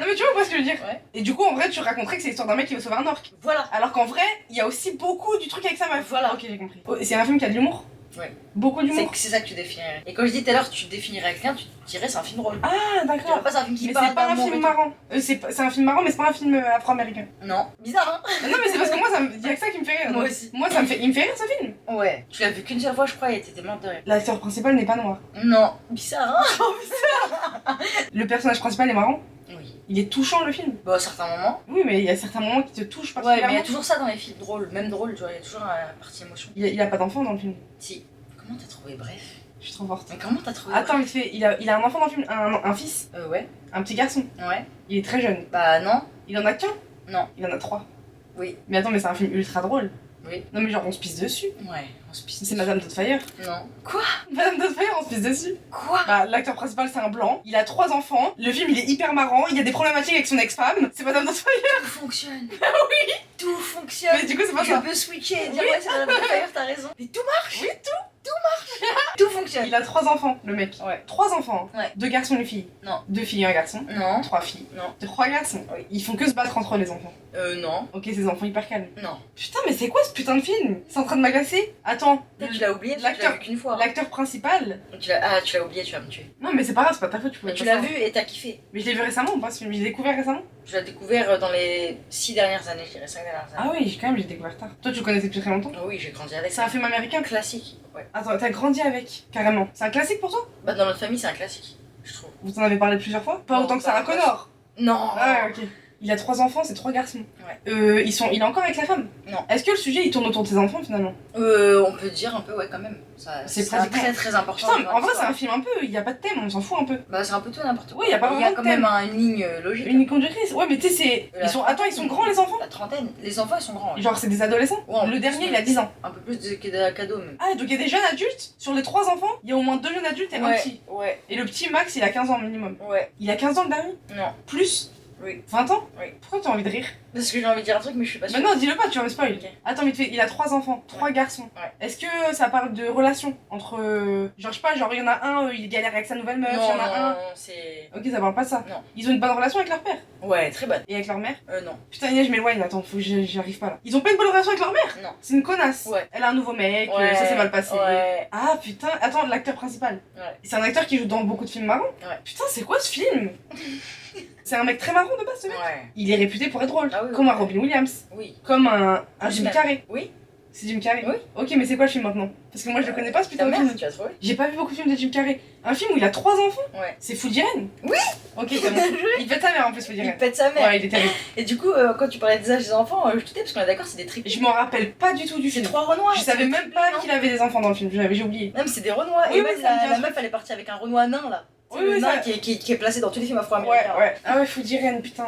A: Non, mais tu vois ce que je veux dire?
D: Ouais.
A: Et du coup, en vrai, tu raconterais que c'est l'histoire d'un mec qui veut sauver un orque.
D: Voilà.
A: Alors qu'en vrai, il y a aussi beaucoup du truc avec sa meuf.
D: Voilà.
A: Ok, j'ai compris. Oh, c'est un film qui a de l'humour?
D: Ouais.
A: Beaucoup d'humour?
D: C'est ça que tu définirais. Et quand je dis tout à l'heure, tu définirais quelqu'un, tu dirais c'est un film drôle.
A: Ah,
D: Tu dirais
A: d'accord.
D: pas c'est un film qui
A: Mais
D: parle
A: c'est pas un
D: d'amour et
A: film
D: tout.
A: marrant. C'est un film marrant, mais c'est pas un film afro-américain.
D: Non. Bizarre,
A: Non, mais c'est parce que moi, il y a que ça qui me fait rire.
D: Moi
A: Donc,
D: aussi.
A: Moi, il me fait rire ce film.
D: hein. Ouais. Tu l'as vu qu'une seule fois, je crois, et t'étais morte de rire.
A: L'acteur principal n'est pas noir.
D: Non. Bizarre, hein.
A: Le personnage principal est marrant.
D: Oui.
A: Il est touchant le film.
D: Bon, à certains moments.
A: Oui, mais il y a certains moments qui te touchent
D: Ouais, mais
A: particulièrement.
D: il y a toujours ça dans les films drôles. Même drôle, tu vois, il y a toujours la partie émotion.
A: Il a pas d'enfant dans le film.
D: Si. Comment t'as trouvé bref?
A: Je suis trop forte.
D: Mais comment t'as trouvé
A: Attends, vite fait, il a un enfant dans le film, un fils,
D: Ouais.
A: un petit garçon.
D: Ouais.
A: Il est très jeune.
D: Bah non.
A: Il en a qu'un?
D: Non.
A: Il en a 3.
D: Oui.
A: Mais attends, mais c'est un film ultra drôle.
D: Oui.
A: Non, mais genre, on se pisse dessus.
D: Ouais. On se pisse.
A: C'est Madame Doubtfire.
D: Non. Quoi?
A: Madame Doubtfire, on se pisse dessus.
D: Quoi?
A: Bah, l'acteur principal, c'est un blanc. Il a 3 enfants. Le film, il est hyper marrant. Il y a des problématiques avec son ex-femme. C'est Madame Doubtfire.
D: Tout fonctionne. Oui. Tout fonctionne.
A: Mais du coup, c'est pas
D: Je
A: ça.
D: peux switcher et dire ouais, c'est Madame Doubtfire, t'as raison. Mais tout marche.
A: Oui,
D: Tout fonctionne.
A: Il a 3 enfants, le mec.
D: Ouais.
A: 3 enfants.
D: Ouais.
A: 2 garçons, une fille.
D: Non.
A: 2 filles et un garçon.
D: Non.
A: 3 filles.
D: Non.
A: 3 garçons.
D: Oui.
A: Ils font que se battre entre les enfants.
D: Non.
A: Ok, ces enfants hyper calmes.
D: Non.
A: Putain, mais c'est quoi ce putain de film? C'est en train de m'agacer. Attends.
D: Peut-être tu l'as oublié parce que tu l'as vu qu'une fois.
A: L'acteur principal.
D: Tu l'as oublié, tu vas me tuer.
A: Non, mais c'est pas grave, c'est pas ta faute, tu pouvais
D: Mais tu
A: pas
D: l'as
A: savoir.
D: vu et t'as kiffé.
A: Mais je l'ai vu récemment ou pas ce film? Je l'ai découvert récemment?
D: Je l'ai découvert dans les 6 dernières années, je dirais 5 dernières
A: Ah
D: années.
A: oui, quand même, j'ai découvert tard. Toi, tu le connaissais depuis très longtemps?
D: Ah oui, j'ai grandi avec.
A: C'est un film américain?
D: Classique. Ouais.
A: Attends, t'as grandi avec, carrément. C'est un classique pour toi?
D: Bah dans notre famille, c'est un classique, je trouve.
A: Vous en avez parlé plusieurs fois? Pas
D: Non,
A: autant que
D: pas
A: Sarah
D: encore.
A: Connor.
D: Non.
A: Ah ouais, ok. Il a 3 enfants, c'est 3 garçons.
D: Ouais.
A: Il est encore avec la femme?
D: Non.
A: Est-ce que le sujet il tourne autour de ses enfants finalement?
D: On peut dire un peu, ouais, quand même.
A: C'est
D: C'est
A: pratiquement-
D: très important.
A: Putain, mais
D: dans
A: en vrai, c'est
D: l'histoire.
A: un film un peu. Il y a pas de thème, on s'en fout un peu.
D: Bah c'est un peu tout et n'importe quoi.
A: Oui, y a pas
D: Il y
A: vraiment
D: a
A: de
D: quand
A: thème.
D: même une ligne logique.
A: Une conductrice? Ouais, mais tu sais, c'est.
D: La
A: Attends, ils sont grands les enfants?
D: La trentaine. Les enfants, ils sont grands. Ouais.
A: Genre, c'est des adolescents?
D: Ouais, en
A: Le
D: plus,
A: dernier,
D: ouais.
A: il a 10 ans.
D: Un peu plus de cadeau même.
A: Ah, donc il y a des jeunes adultes? Sur les 3 enfants, il y a au moins 2 jeunes adultes et un petit.
D: Ouais.
A: Et le petit Max, il a 15 ans minimum.
D: Ouais.
A: Il a 15 ans le dernier?
D: Non.
A: Plus?
D: Oui.
A: 20 ans?
D: Oui.
A: Pourquoi t'as envie de rire?
D: Parce que j'ai envie de dire un truc, mais je suis pas sûre.
A: Bah non, dis-le pas, tu vas me spoil.
D: Ok.
A: Attends, vite fait, il a 3 enfants, 3 garçons.
D: Ouais.
A: Est-ce que ça parle de relations entre. Genre, je sais pas, genre, il y en a un, il galère avec sa nouvelle meuf, il y en a un.
D: Non, c'est.
A: Ok, ça parle pas de ça.
D: Non.
A: Ils ont une bonne relation avec leur père
D: Ouais, très bonne.
A: et avec leur mère.
D: Non.
A: Putain, Inès, je m'éloigne, attends, faut que j'y arrive pas là. Ils ont pas une bonne relation avec leur mère.
D: Non.
A: C'est une connasse.
D: Ouais.
A: Elle a un nouveau mec,
D: Ouais.
A: ça s'est mal passé.
D: Ouais.
A: Ah putain, attends, l'acteur principal.
D: Ouais.
A: C'est un acteur qui joue dans beaucoup de films marrants.
D: Ouais.
A: Putain, c'est quoi ce film? C'est un mec très marrant de base, ce mec.
D: Ouais.
A: Il est réputé pour être drôle.
D: Ah oui,
A: Comme
D: oui.
A: un Robin Williams.
D: Oui.
A: Comme un
D: Oui,
A: Jim
D: même.
A: Carrey.
D: Oui.
A: C'est Jim Carrey?
D: Oui.
A: Ok, mais c'est quoi le film maintenant? Parce que moi je le connais pas ce putain
D: Ta
A: de
D: mère,
A: film.
D: tu as trouvé?
A: J'ai pas vu beaucoup de films de Jim Carrey. Un film où il a 3 enfants?
D: Ouais.
A: C'est Fou d'Irène?
D: Oui.
A: Ok, c'est bon. Il pète sa mère en plus, Fou
D: Il
A: d'Irène.
D: pète sa mère.
A: Ouais, il est terrible.
D: Et du coup, quand tu parlais des âges des enfants, je doutais parce qu'on est d'accord, c'est des triples.
A: Je m'en rappelle pas du tout du
D: C'est
A: film.
D: 3 Renois.
A: Je savais même pas qu'il avait des enfants dans le film, j'ai oublié.
D: Non, mais c'est des Renois.
A: Oui,
D: Et
A: oui,
D: même
A: ça me dit un
D: la
A: truc.
D: meuf, elle est partie avec un Renois nain là.
A: Oui,
D: C'est le
A: oui,
D: nain
A: ça-
D: qui est placé dans tous les films
A: Ouais,
D: afro-américains.
A: ouais. Ah ouais, Fou d'Irène, putain.